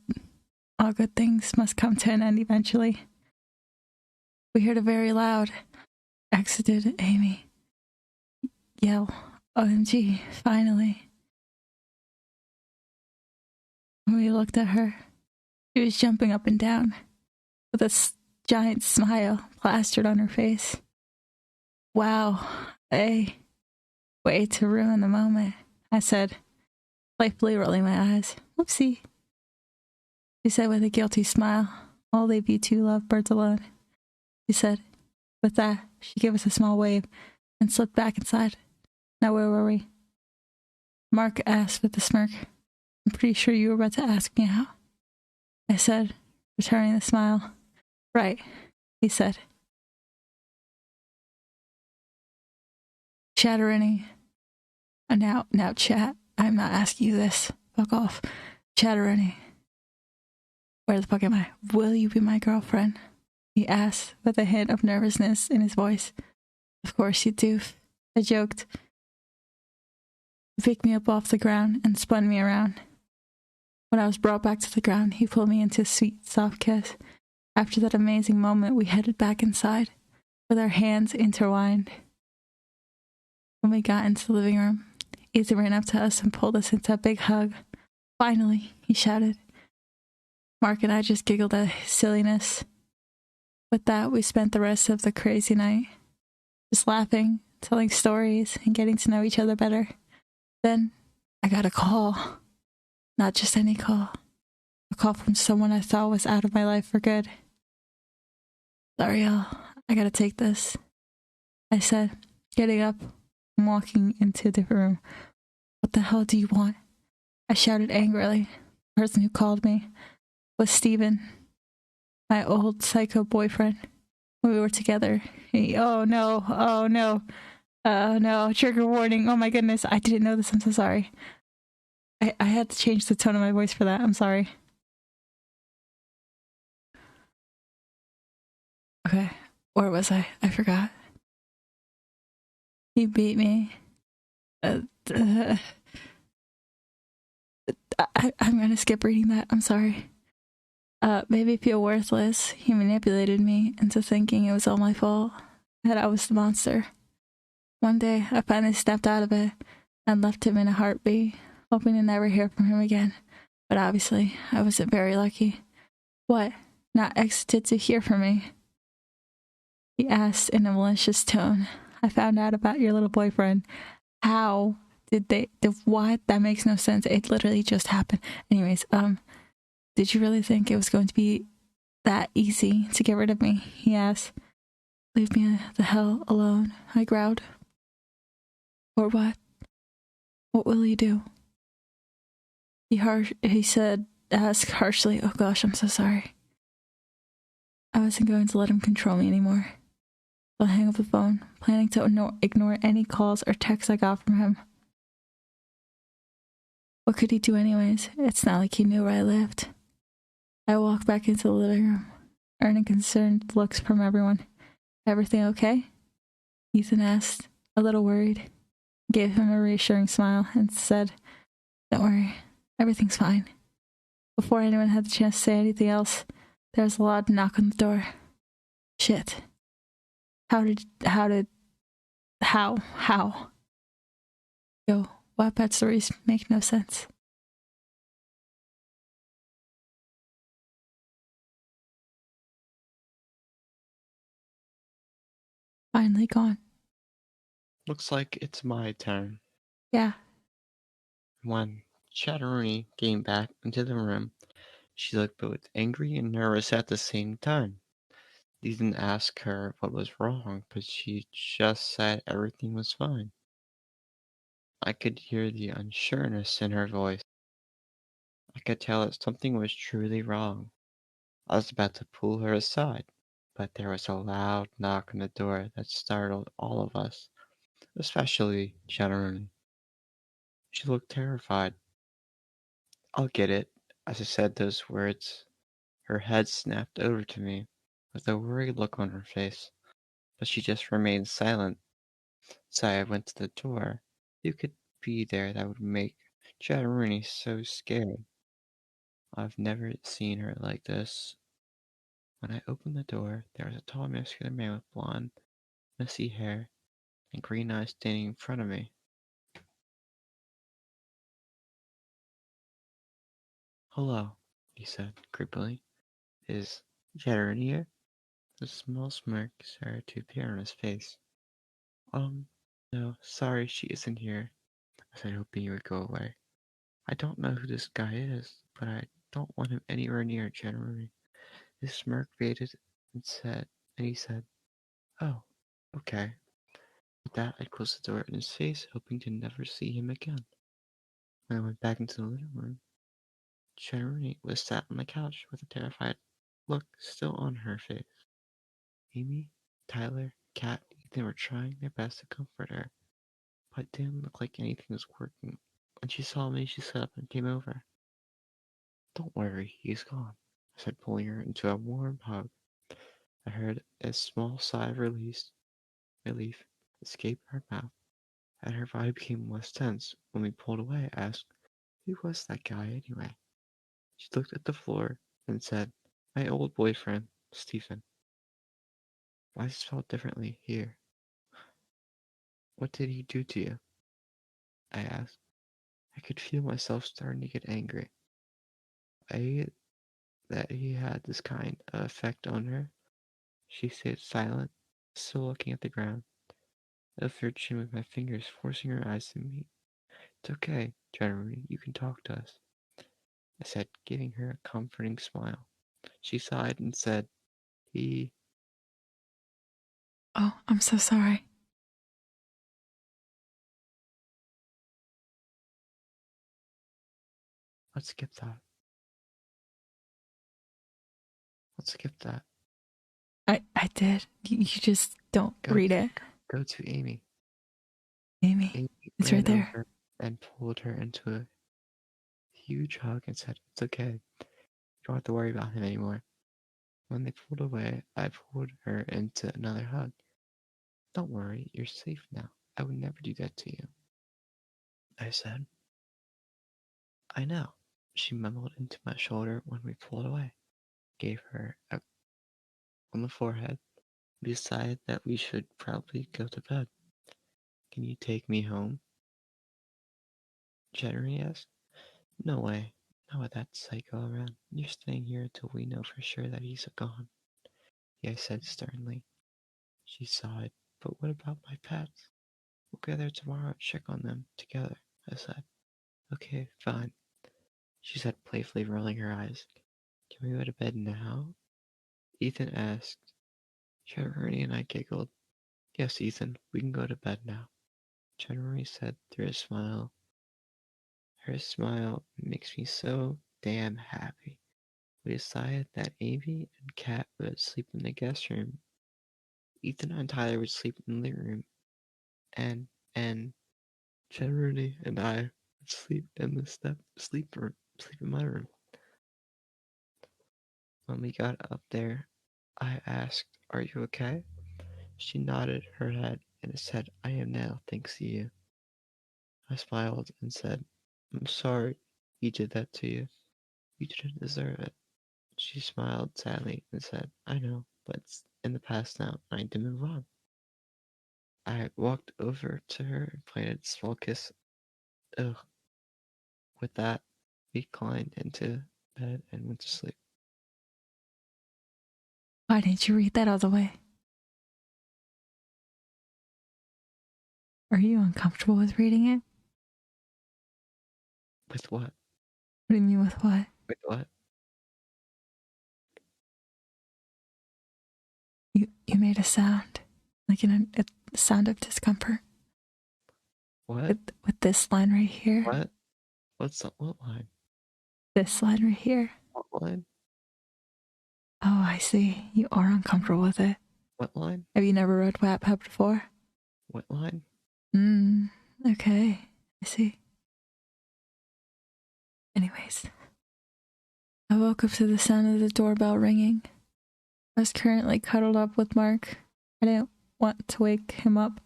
all good things must come to an end eventually. We heard a very loud, exited Amy yell, OMG, finally. When we looked at her, she was jumping up and down, with a giant smile plastered on her face. Wow, way to ruin the moment, I said, playfully rolling my eyes. Whoopsie. She said with a guilty smile, I'll leave you two lovebirds alone. She said. With that, she gave us a small wave and slipped back inside. Now where were we? Mark asked with a smirk. I'm pretty sure you were about to ask me out. I said, returning the smile. Right. he said. Chatterini. Now, chat. I'm not asking you this. Fuck off. Chatterini. Where the fuck am I? Will you be my girlfriend? He asked with a hint of nervousness in his voice. Of course you do. I joked. He picked me up off the ground and spun me around. When I was brought back to the ground, he pulled me into a sweet, soft kiss. After that amazing moment, we headed back inside, with our hands intertwined. When we got into the living room, Ethan ran up to us and pulled us into a big hug. Finally, he shouted. Mark and I just giggled at his silliness. With that, we spent the rest of the crazy night just laughing, telling stories, and getting to know each other better. Then I got a call. Not just any call. A call from someone I thought was out of my life for good. Sorry, y'all. I gotta take this, I said, getting up and walking into a different room. What the hell do you want? I shouted angrily. The person who called me was Steven, my old psycho boyfriend. When we were together, oh no, trigger warning. Oh my goodness, I didn't know this. I'm so sorry. I had to change the tone of my voice for that. I'm sorry. Okay, where was I? I forgot. He beat me. I'm gonna skip reading that. I'm sorry. Made me feel worthless. He manipulated me into thinking it was all my fault, that I was the monster. One day, I finally snapped out of it and left him in a heartbeat, hoping to never hear from him again. But obviously, I wasn't very lucky. What? Not exited to hear from me? He asked in a malicious tone. I found out about your little boyfriend. How did they? What? That makes no sense. It literally just happened. Anyways, did you really think it was going to be that easy to get rid of me? He asked. Leave me the hell alone, I growled. Or what? What will you do? He said, asked harshly. Oh gosh, I'm so sorry. I wasn't going to let him control me anymore. So I hung up the phone, planning to ignore any calls or texts I got from him. What could he do anyways? It's not like he knew where I lived. I walked back into the living room, earning concerned looks from everyone. Everything okay? Ethan asked, a little worried. Gave him a reassuring smile and said, Don't worry, everything's fine. Before anyone had the chance to say anything else, there was a loud knock on the door. Shit. How? Yo, what bad stories make no sense? Finally gone. Looks like it's my turn. Yeah. When Chatterini came back into the room, she looked both angry and nervous at the same time. Didn't ask her what was wrong, but she just said everything was fine. I could hear the unsureness in her voice. I could tell that something was truly wrong. I was about to pull her aside, but there was a loud knock on the door that startled all of us, especially Chatterini. She looked terrified. I'll get it. As I said those words, her head snapped over to me, with a worried look on her face, but she just remained silent. So I went to the door. Who could be there that would make Chatterini so scared? I've never seen her like this. When I opened the door, there was a tall, muscular man with blonde, messy hair and green eyes standing in front of me. Hello, he said creepily. Is Chatterini here? A small smirk started to appear on his face. No, sorry, she isn't here, I said, hoping you would go away. I don't know who this guy is, but I don't want him anywhere near Chatterini. His smirk faded and he said, Oh, okay. With that, I closed the door in his face, hoping to never see him again. When I went back into the living room, Chatterini was sat on the couch with a terrified look still on her face. Amy, Tyler, Kat, Ethan were trying their best to comfort her, but it didn't look like anything was working. When she saw me, she sat up and came over. Don't worry, he's gone, I said, pulling her into a warm hug. I heard a small sigh of relief escape her mouth, and her body became less tense. When we pulled away, I asked, who was that guy anyway? She looked at the floor and said, my old boyfriend, Stephen. Why is it spelled differently here? What did he do to you? I asked. I could feel myself starting to get angry. I hated that he had this kind of effect on her. She stayed silent, still looking at the ground. I lifted her chin with my fingers, forcing her eyes to meet. It's okay, Jeremy, you can talk to us, I said, giving her a comforting smile. She sighed and said, he... Oh, I'm so sorry. Let's skip that. Let's skip that. I did. You just don't read it. Go to Amy. Amy, it's right there. Over and pulled her into a huge hug and said, it's okay. You don't have to worry about him anymore. When they pulled away, I pulled her into another hug. Don't worry, you're safe now. I would never do that to you, I said. I know. She mumbled into my shoulder when we pulled away. Gave her a on the forehead. We decided that we should probably go to bed. Can you take me home? Jeremy asked. No way. Not with that psycho around. You're staying here until we know for sure that he's gone. Yeah, I said sternly. She sighed. But what about my pets? We'll go there tomorrow and check on them together, I said. Okay, fine, she said, playfully rolling her eyes. Can we go to bed now? Ethan asked. Jeremy and I giggled. Yes, Ethan, we can go to bed now, Jeremy said through a smile. Her smile makes me so damn happy. We decided that Amy and Kat would sleep in the guest room. Ethan and Tyler would sleep in the living room. And Jeremy and I would sleep in the sleep in my room. When we got up there, I asked, are you okay? She nodded her head and said, I am now, thanks to you. I smiled and said, I'm sorry he did that to you. You didn't deserve it. She smiled sadly and said, I know, but it's in the past now, and I need to move on. I walked over to her and planted a small kiss. Ugh. With that, we climbed into bed and went to sleep. Why didn't you read that all the way? Are you uncomfortable with reading it? With what? What do you mean with what? With what? You made a sound, like a sound of discomfort. What? With this line right here. What? What line? This line right here. What line? Oh, I see. You are uncomfortable with it. What line? Have you never read Wattpad before? What line? Okay. I see. Anyways. I woke up to the sound of the doorbell ringing. I was currently cuddled up with Mark. I didn't want to wake him up,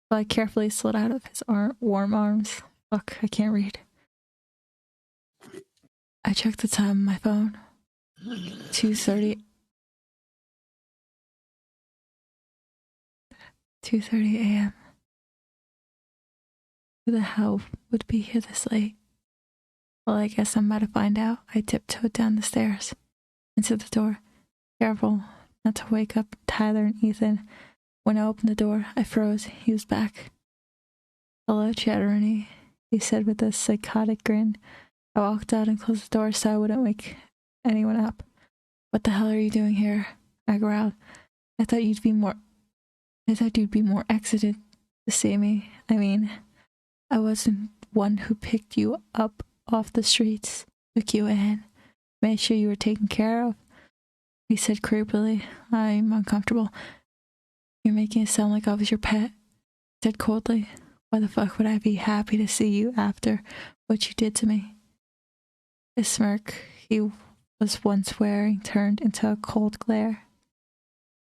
so I carefully slid out of his warm arms. Fuck, I can't read. I checked the time on my phone. 2:30 a.m. Who the hell would be here this late? Well, I guess I'm about to find out. I tiptoed down the stairs into the door, careful not to wake up Tyler and Ethan. When I opened the door, I froze. He was back. Hello, Chatteroni, he said with a psychotic grin. I walked out and closed the door so I wouldn't wake anyone up. What the hell are you doing here? I growled. I thought you'd be more excited to see me. I mean, I wasn't one who picked you up off the streets, took you in, made sure you were taken care of. He said creepily. I'm uncomfortable. You're making it sound like I was your pet. He said coldly. Why the fuck would I be happy to see you after what you did to me? His smirk he was once wearing turned into a cold glare.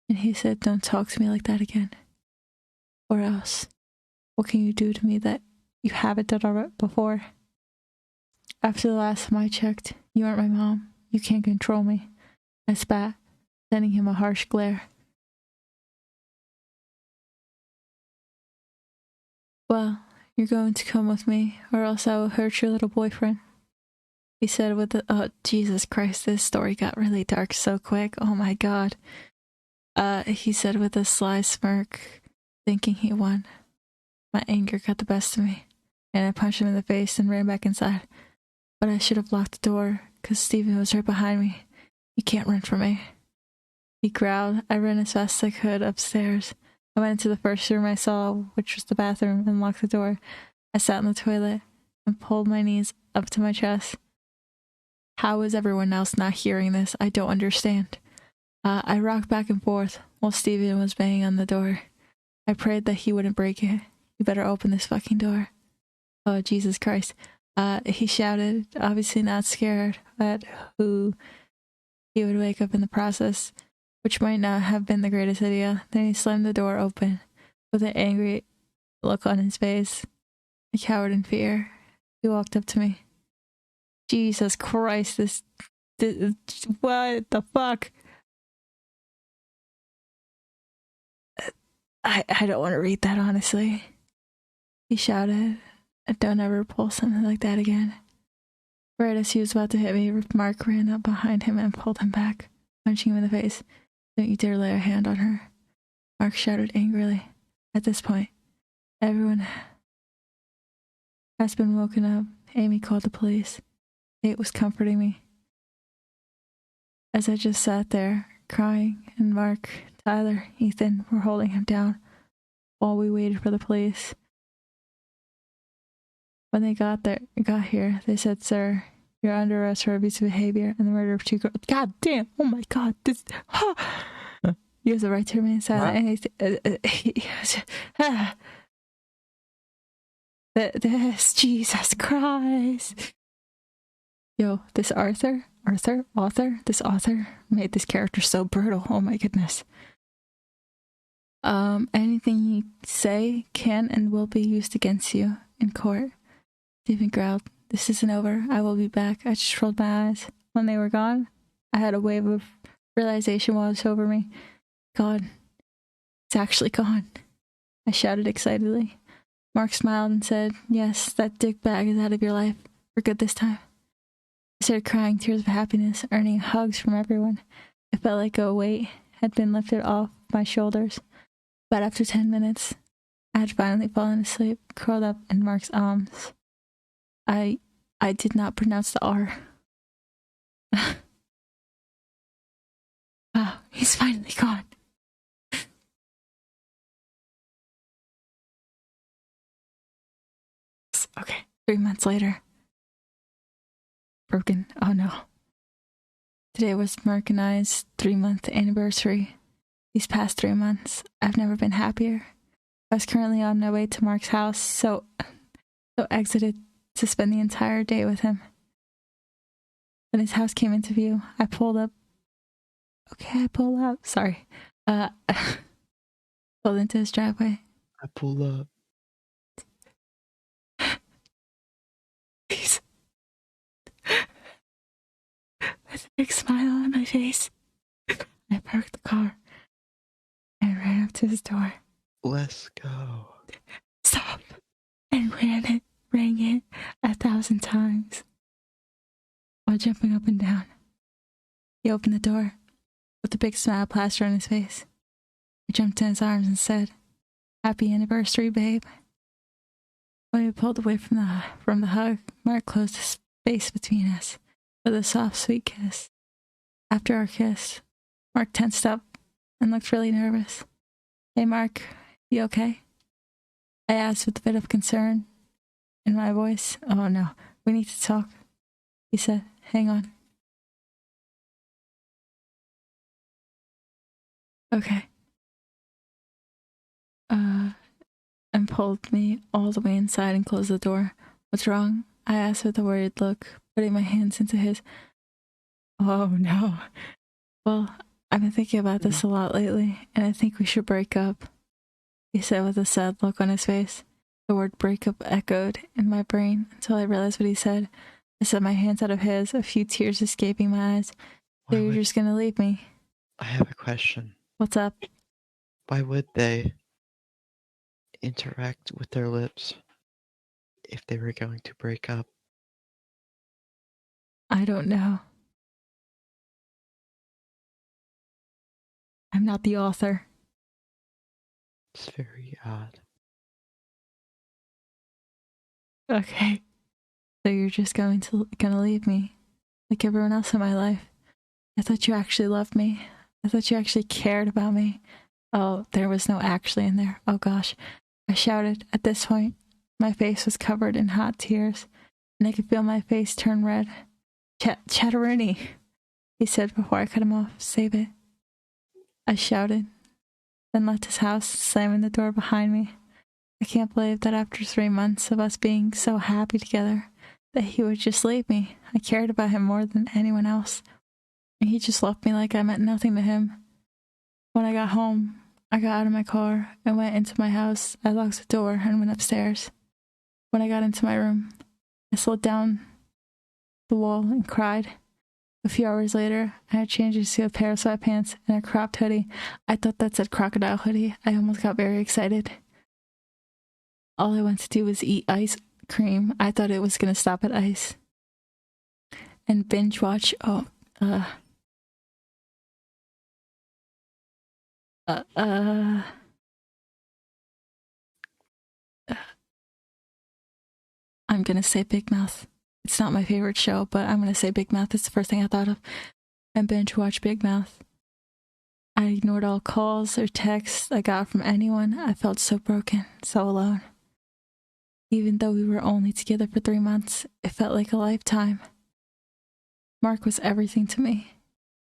And he said, don't talk to me like that again. Or else, what can you do to me that you haven't done before? After the last time I checked, you aren't my mom. You can't control me. I spat, sending him a harsh glare. Well, you're going to come with me, or else I will hurt your little boyfriend. He said with a, oh, Jesus Christ, this story got really dark so quick. Oh my God. He said with a sly smirk, thinking he won. My anger got the best of me, and I punched him in the face and ran back inside. But I should have locked the door, because Steven was right behind me. You can't run from me. He growled. I ran as fast as I could upstairs. I went into the first room I saw, which was the bathroom, and locked the door. I sat in the toilet and pulled my knees up to my chest. How is everyone else not hearing this? I don't understand. I rocked back and forth while Steven was banging on the door. I prayed that he wouldn't break it. You better open this fucking door. Oh, Jesus Christ. He shouted, obviously not scared at who he would wake up in the process, which might not have been the greatest idea. Then he slammed the door open with an angry look on his face. I cowered in fear. He walked up to me. Jesus Christ, this what the fuck? I don't want to read that, honestly. He shouted, don't ever pull something like that again. Right as he was about to hit me, Mark ran up behind him and pulled him back, punching him in the face. Don't you dare lay a hand on her. Mark shouted angrily. At this point, everyone has been woken up. Amy called the police. Kate was comforting me as I just sat there, crying, and Mark, Tyler, Ethan were holding him down while we waited for the police. When they got here, they said, "Sir, you're under arrest for abusive behavior and the murder of 2 girls." God damn! Oh my God! This. You have the right to remain silent. This Jesus Christ! Yo, this author made this character so brutal. Oh my goodness. Anything you say can and will be used against you in court. Stephen growled, "This isn't over. I will be back." I just rolled my eyes. When they were gone, I had a wave of realization wash over me. God, it's actually gone. I shouted excitedly. Mark smiled and said, "Yes, that dick bag is out of your life. For good this time." I started crying tears of happiness, earning hugs from everyone. It felt like a weight had been lifted off my shoulders. But after 10 minutes, I had finally fallen asleep, curled up in Mark's arms. I did not pronounce the R. Wow, he's finally gone. Okay, 3 months later. Broken. Oh no. Today was Mark and I's 3-month anniversary. These past 3 months, I've never been happier. I was currently on my way to Mark's house, so exited to spend the entire day with him. When his house came into view, I pulled up. Okay, I pulled up. Sorry. Pulled into his driveway. I pull up. Please. With a big smile on my face, I parked the car and ran up to his door. Let's go. Stop. And rang it 1,000 times while jumping up and down. He opened the door with a big smile plastered on his face. I jumped in his arms and said, "Happy anniversary, babe." When we pulled away from the hug, Mark closed the space between us with a soft, sweet kiss. After our kiss, Mark tensed up and looked really nervous. "Hey, Mark, you okay?" I asked with a bit of concern in my voice. "Oh no, we need to talk," he said. "Hang on." Okay. And pulled me all the way inside and closed the door. What's wrong? I asked with a worried look, putting my hands into his. Oh no. Well, I've been thinking about this a lot lately, and I think we should break up, he said with a sad look on his face. The word breakup echoed in my brain until I realized what he said. I set my hands out of his, a few tears escaping my eyes. So you're just gonna leave me? I have a question. What's up? Why would they interact with their lips if they were going to break up? I don't know. I'm not the author. It's very odd. Okay. So you're just gonna leave me, like everyone else in my life. I thought you actually loved me. I thought you actually cared about me. Oh, there was no actually in there. Oh gosh. I shouted. At this point, my face was covered in hot tears, and I could feel my face turn red. Chatteroony, he said before I cut him off. Save it. I shouted, then left his house, slamming the door behind me. I can't believe that after 3 months of us being so happy together, that he would just leave me. I cared about him more than anyone else, and he just left me like I meant nothing to him. When I got home, I got out of my car and went into my house. I locked the door and went upstairs. When I got into my room, I slid down the wall and cried. A few hours later, I had changed into a pair of sweatpants and a cropped hoodie. I thought that said crocodile hoodie. I almost got very excited. All I wanted to do was eat ice cream. I thought it was going to stop at ice. And binge watch. I'm going to say Big Mouth. It's not my favorite show, but I'm going to say Big Mouth. It's the first thing I thought of. And binge watch Big Mouth. I ignored all calls or texts I got from anyone. I felt so broken, so alone. Even though we were only together for 3 months, it felt like a lifetime. Mark was everything to me.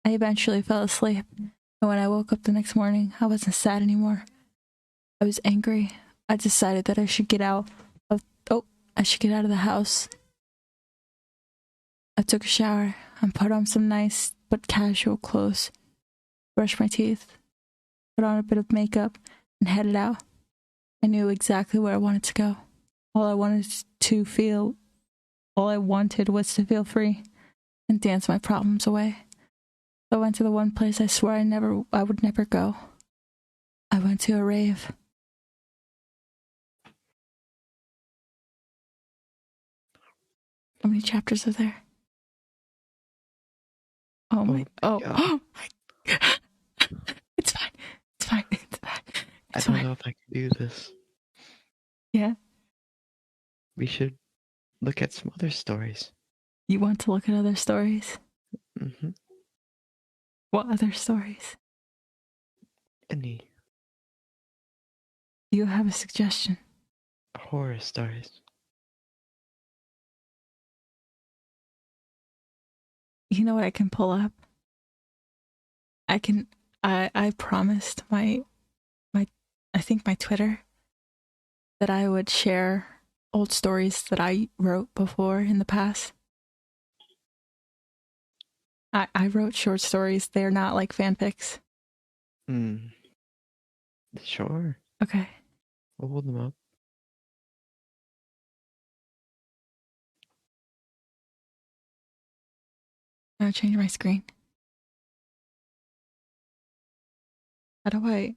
I eventually fell asleep, and when I woke up the next morning, I wasn't sad anymore. I was angry. I decided that I should get out of the house. I took a shower and put on some nice but casual clothes, brushed my teeth, put on a bit of makeup, and headed out. I knew exactly where I wanted to go. All I wanted was to feel free and dance my problems away. I went to the one place I swore I would never go. I went to a rave. How many chapters are there? Oh my It's fine. I don't know if I can do this. Yeah. We should look at some other stories. You want to look at other stories? Mm-hmm. What other stories? Any Do you have a suggestion? horror stories. You know what I can pull up? I promised my Twitter that I would share old stories that I wrote before in the past. I wrote short stories. They're not like fanfics. Sure. Okay. We'll hold them up. I'll change my screen. How do I...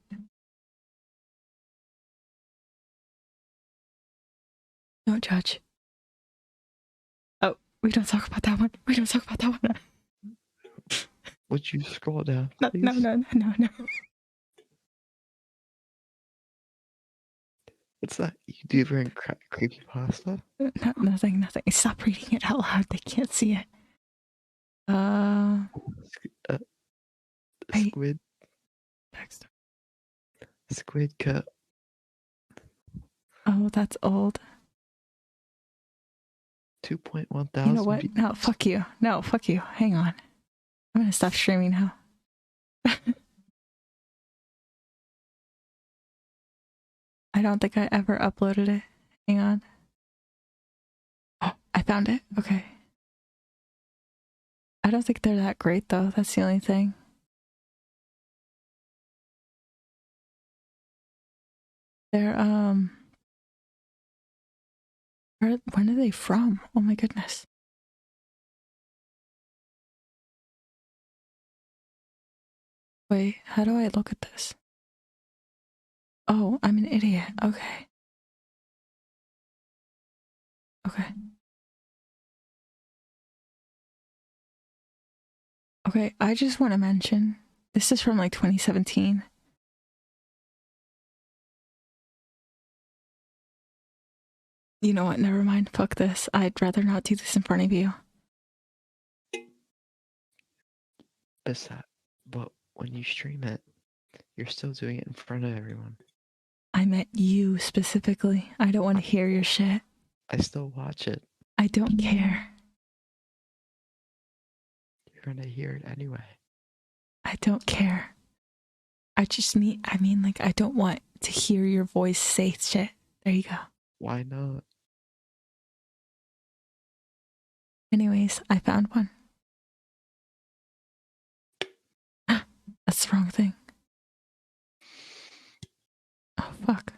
Don't judge. Oh, we don't talk about that one. Would you scroll down, please? No. What's that? You do bring creepypasta? Nothing. Stop reading it out loud. They can't see it. Squid. Squid Cup. Oh, that's old. 2.1 thousand. You know what? No, fuck you. Hang on. I'm gonna stop streaming now. I don't think I ever uploaded it. Hang on. Oh, I found it. Okay. I don't think they're that great though. That's the only thing. They're when are they from? Oh my goodness. Wait, how do I look at this? Oh, I'm an idiot. Okay. Okay. Okay, I just want to mention this is from like 2017. You know what? Never mind. Fuck this. I'd rather not do this in front of you. But when you stream it, you're still doing it in front of everyone. I meant you specifically. I don't want to hear your shit. I still watch it. I don't care. You're gonna hear it anyway. I don't care. I mean, like, I don't want to hear your voice say shit. There you go. Why not? Anyways, I found one. That's the wrong thing. Oh, fuck.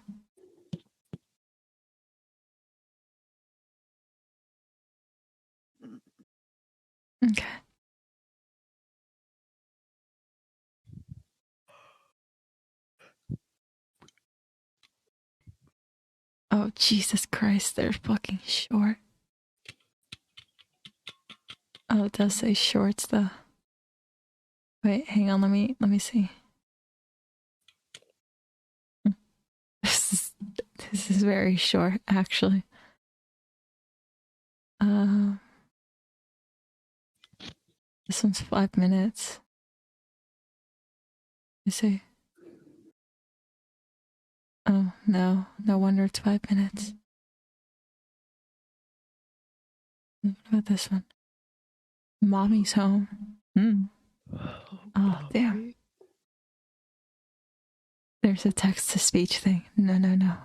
Okay. Oh, Jesus Christ, they're fucking short. Oh, it does say shorts though. Wait, hang on, let me see. This is very short, actually. This one's 5 minutes. You see? Oh, no wonder it's 5 minutes. What about this one? Mommy's home. Oh, damn. There's a text to speech thing. No.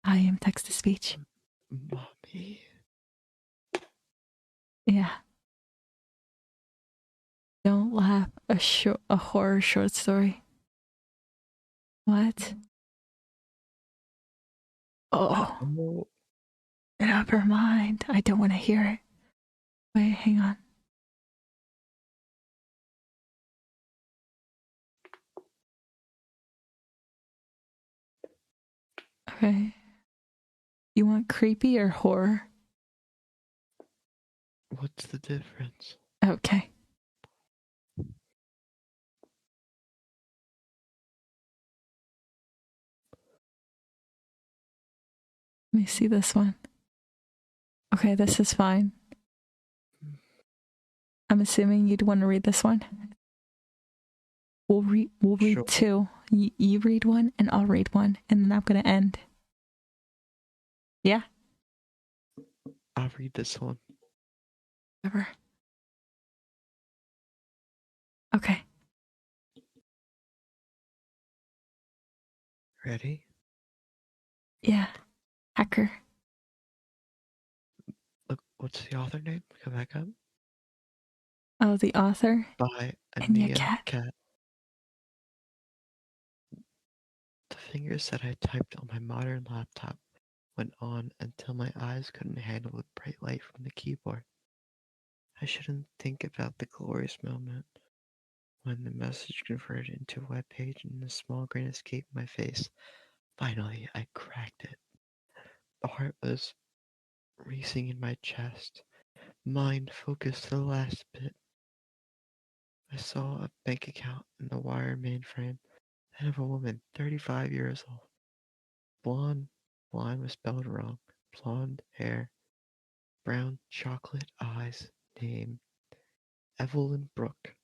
I am text to speech. Mommy. Yeah. Don't laugh. A horror short story. What? Oh. Never mind. I don't want to hear it. Wait, hang on. Okay. You want creepy or horror? What's the difference? Okay. Let me see this one. Okay, this is fine. I'm assuming you'd want to read this one. We'll read Sure. two. You read one and I'll read one, and then I'm gonna end. Yeah? I'll read this one. Whatever. Okay. Ready? Yeah. Hacker. Look, what's the author name? Come back up. Oh, the author? By Anya Anya Cat. The fingers that I typed on my modern laptop went on until my eyes couldn't handle the bright light from the keyboard. I shouldn't think about the glorious moment when the message converted into a web page and a small grin escaped my face. Finally, I cracked it. The heart was racing in my chest, mind focused to the last bit. I saw a bank account in the wire mainframe, that of a woman 35 years old. Blonde was spelled wrong. Blonde hair, brown chocolate eyes, name Evelyn Brooke.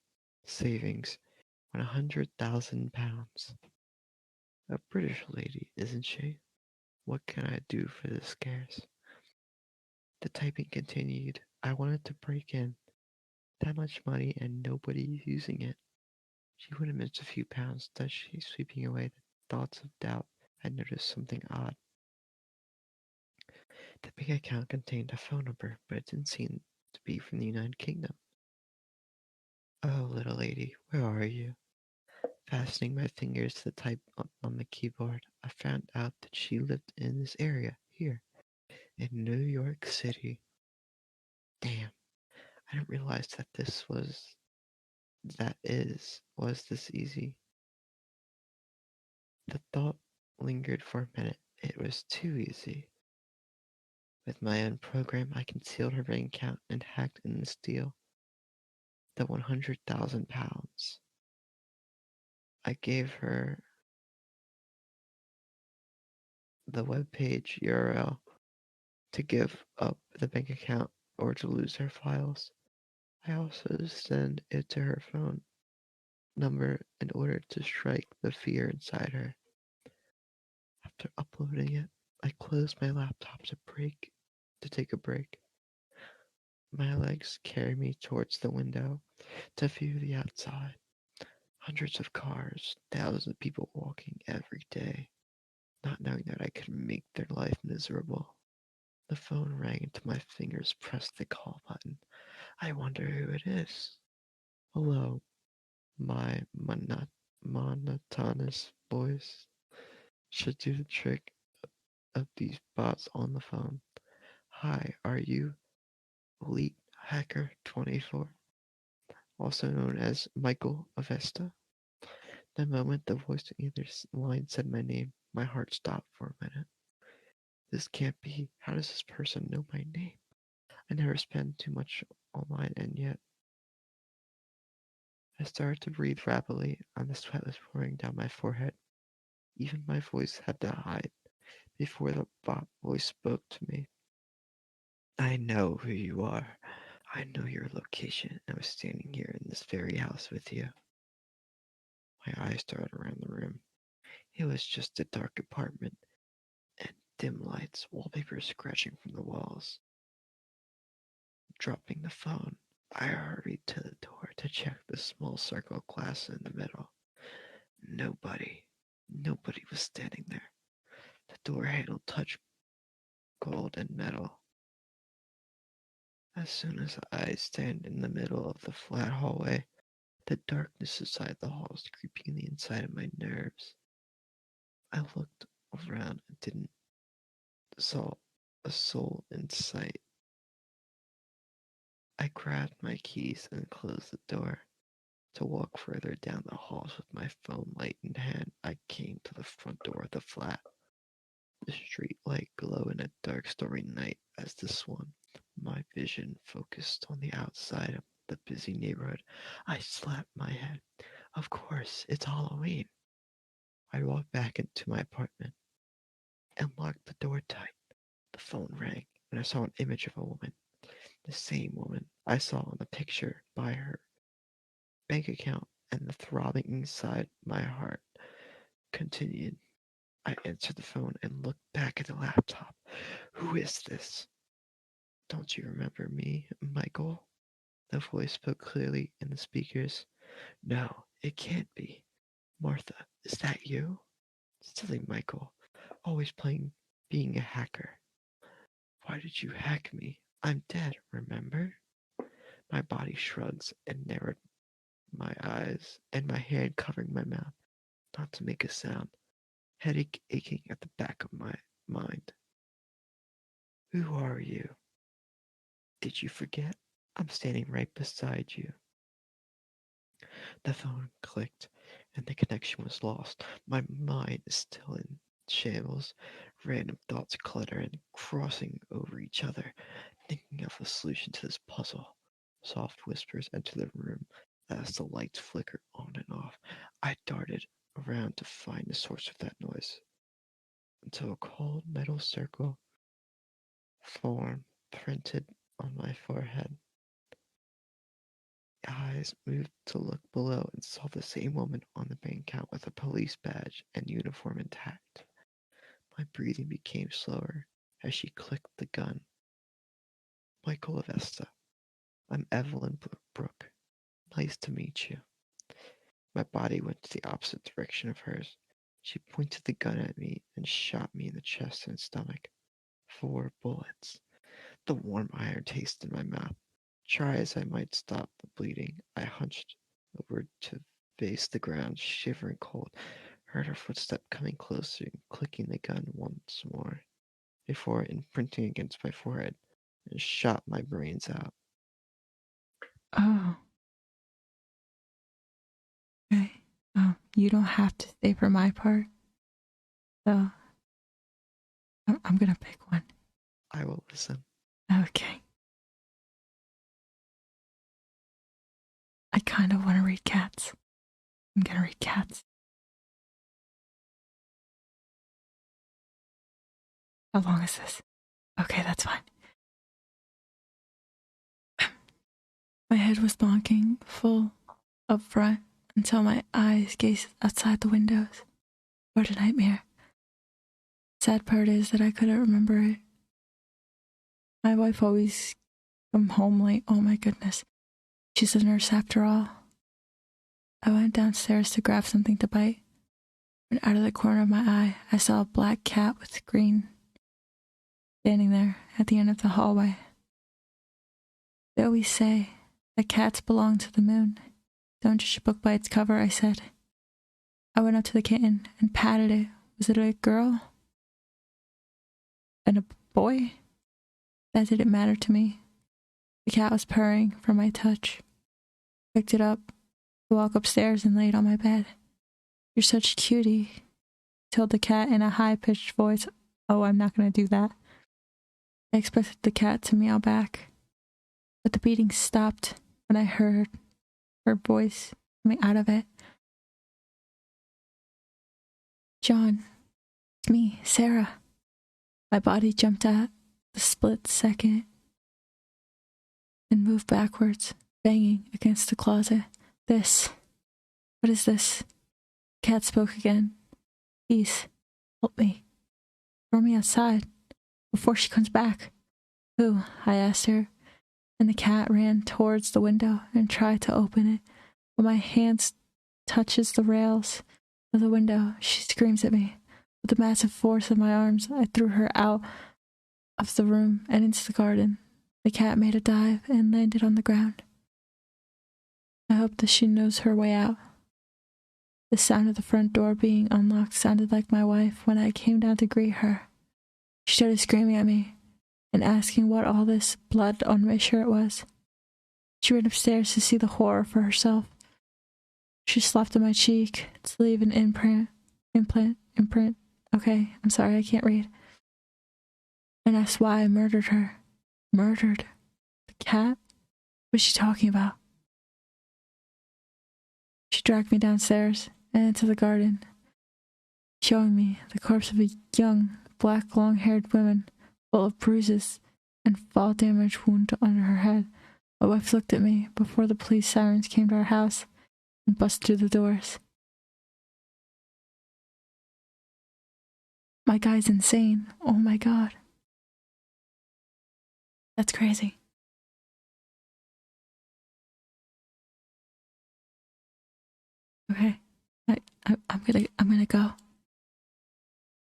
Savings £100,000. A British lady, isn't she? What can I do for the scarce? The typing continued. I wanted to break in. That much money and nobody using it. She wouldn't miss a few pounds, does she? Sweeping away the thoughts of doubt I noticed something odd. The bank account contained a phone number, but it didn't seem to be from the United Kingdom. Oh, little lady, where are you? Fastening my fingers to the type on the keyboard, I found out that she lived in this area, here, in New York City. Damn, I didn't realize that was this easy. The thought lingered for a minute. It was too easy. With my own program, I concealed her bank account and hacked in the steal the £100,000. I gave her the webpage URL to give up the bank account or to lose her files. I also sent it to her phone number in order to strike the fear inside her. After uploading it, I closed my laptop to take a break. My legs carried me towards the window to view the outside. Hundreds of cars, thousands of people walking every day, not knowing that I could make their life miserable. The phone rang and my fingers pressed the call button. I wonder who it is. Hello, my monotonous voice should do the trick of these bots on the phone. Hi, are you Elite Hacker 24, also known as Michael Avesta? The moment the voice on either line said my name, my heart stopped for a minute. This can't be. How does this person know my name? I never spend too much online, and yet I started to breathe rapidly, and the sweat was pouring down my forehead. Even my voice had to hide before the bot voice spoke to me. I know who you are. I know your location. I was standing here in this very house with you. My eyes darted around the room. It was just a dark apartment and dim lights, wallpaper scratching from the walls. Dropping the phone, I hurried to the door to check the small circle of glass in the middle. Nobody was standing there. The door handle touched gold and metal. As soon as I stand in the middle of the flat hallway, the darkness inside the hall is creeping in the inside of my nerves. I looked around and didn't saw a soul in sight. I grabbed my keys and closed the door. To walk further down the halls with my phone light in hand, I came to the front door of the flat. The street light glowed in a dark, stormy night as the swung. My vision focused on the outside of the busy neighborhood. I slapped my head. Of course, it's Halloween. I walked back into my apartment and locked the door tight. The phone rang, and I saw an image of a woman. The same woman I saw on the picture by her bank account, and the throbbing inside my heart continued. I answered the phone and looked back at the laptop. Who is this? Don't you remember me, Michael? The voice spoke clearly in the speakers. No, it can't be. Martha, is that you? Silly Michael, always playing being a hacker. Why did you hack me? I'm dead, remember? My body shrugs and narrowed my eyes, and my hand covering my mouth, not to make a sound, headache aching at the back of my mind. Who are you? Did you forget? I'm standing right beside you. The phone clicked, and the connection was lost. My mind is still in shambles. Random thoughts clutter and crossing over each other, thinking of a solution to this puzzle. Soft whispers enter the room as the lights flicker on and off. I darted around to find the source of that noise until a cold metal circle formed printed on my forehead. Eyes moved to look below and saw the same woman on the bank account with a police badge and uniform intact. My breathing became slower as she clicked the gun. Michael Avesta, I'm Evelyn Brooke. Nice to meet you. My body went to the opposite direction of hers. She pointed the gun at me and shot me in the chest and stomach. 4 bullets. The warm iron taste in my mouth. Try as I might stop the bleeding, I hunched over to face the ground, shivering cold. Heard her footstep coming closer and clicking the gun once more before imprinting against my forehead and shot my brains out. Oh. Okay. You don't have to stay for my part. So, I'm gonna pick one. I will listen. Okay. I kind of want to read Cats. I'm gonna read Cats. How long is this? Okay, that's fine. My head was bonking full up front until my eyes gazed outside the windows. What a nightmare. Sad part is that I couldn't remember it. My wife always come home late. Oh my goodness. She's a nurse after all. I went downstairs to grab something to bite. And out of the corner of my eye, I saw a black cat with green standing there at the end of the hallway. They always say that cats belong to the moon. Don't judge a book by its cover, I said. I went up to the kitten and patted it. Was it a girl? And a boy? That didn't matter to me. The cat was purring for my touch. I picked it up, to walk upstairs and lay it on my bed. You're such a cutie, told the cat in a high-pitched voice. Oh, I'm not going to do that. I expected the cat to meow back, but the beating stopped when I heard her voice coming out of it. John, it's me, Sarah. My body jumped at the split second and moved backwards, banging against the closet. What is this? The cat spoke again. Please, help me. Throw me outside before she comes back. Who? I asked her, and the cat ran towards the window and tried to open it. When my hands touches the rails of the window, she screams at me. With the massive force of my arms, I threw her out of the room and into the garden. The cat made a dive and landed on the ground. I hope that she knows her way out. The sound of the front door being unlocked sounded like my wife when I came down to greet her. She started screaming at me and asking what all this blood on my shirt was. She ran upstairs to see the horror for herself. She slapped on my cheek to leave an imprint. Okay, I'm sorry, I can't read. And asked why I murdered her. Murdered? The cat? What was she talking about? She dragged me downstairs and into the garden, showing me the corpse of a young, black, long-haired woman full of bruises and fall damage wound on her head. My wife looked at me before the police sirens came to our house and busted through the doors. My guy's insane. Oh my God. That's crazy. Okay. I'm gonna go.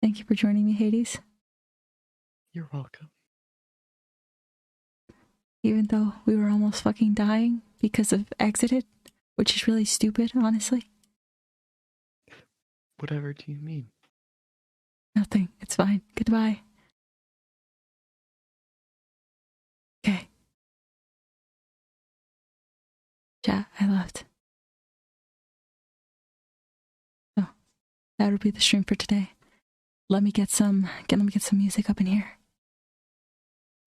Thank you for joining me, Hades. You're welcome. Even though we were almost fucking dying because of Exited, which is really stupid, honestly. Whatever do you mean? Nothing. It's fine. Goodbye. Okay. Chat, I left. So, that would be the stream for today. Let me get some music up in here.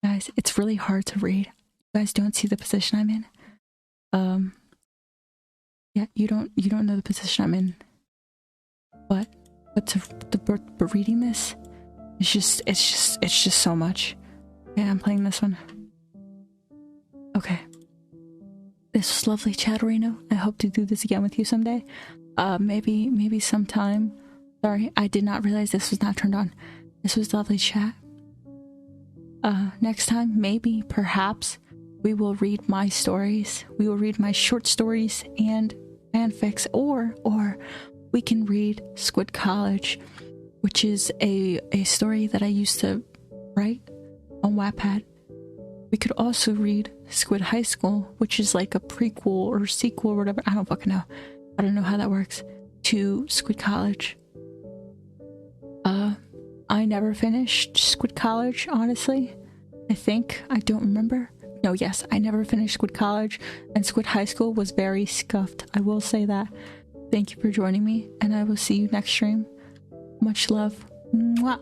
Guys, it's really hard to read. You guys don't see the position I'm in. Yeah, you don't know the position I'm in. But reading this, it's just so much. Okay, I'm playing this one. Okay. This was lovely, Chatterino. I hope to do this again with you someday. Maybe sometime. Sorry, I did not realize this was not turned on. This was lovely chat. Next time, maybe, perhaps, we will read my stories. We will read my short stories and fanfics, or we can read Squid College, which is a story that I used to write on Wattpad. We could also read Squid High School, which is like a prequel or sequel or whatever. I don't fucking know. I don't know how that works. To Squid College. I never finished Squid College, honestly. I think. I don't remember. No, yes, I never finished Squid College, and Squid High School was very scuffed. I will say that. Thank you for joining me, and I will see you next stream. Much love. Mwah.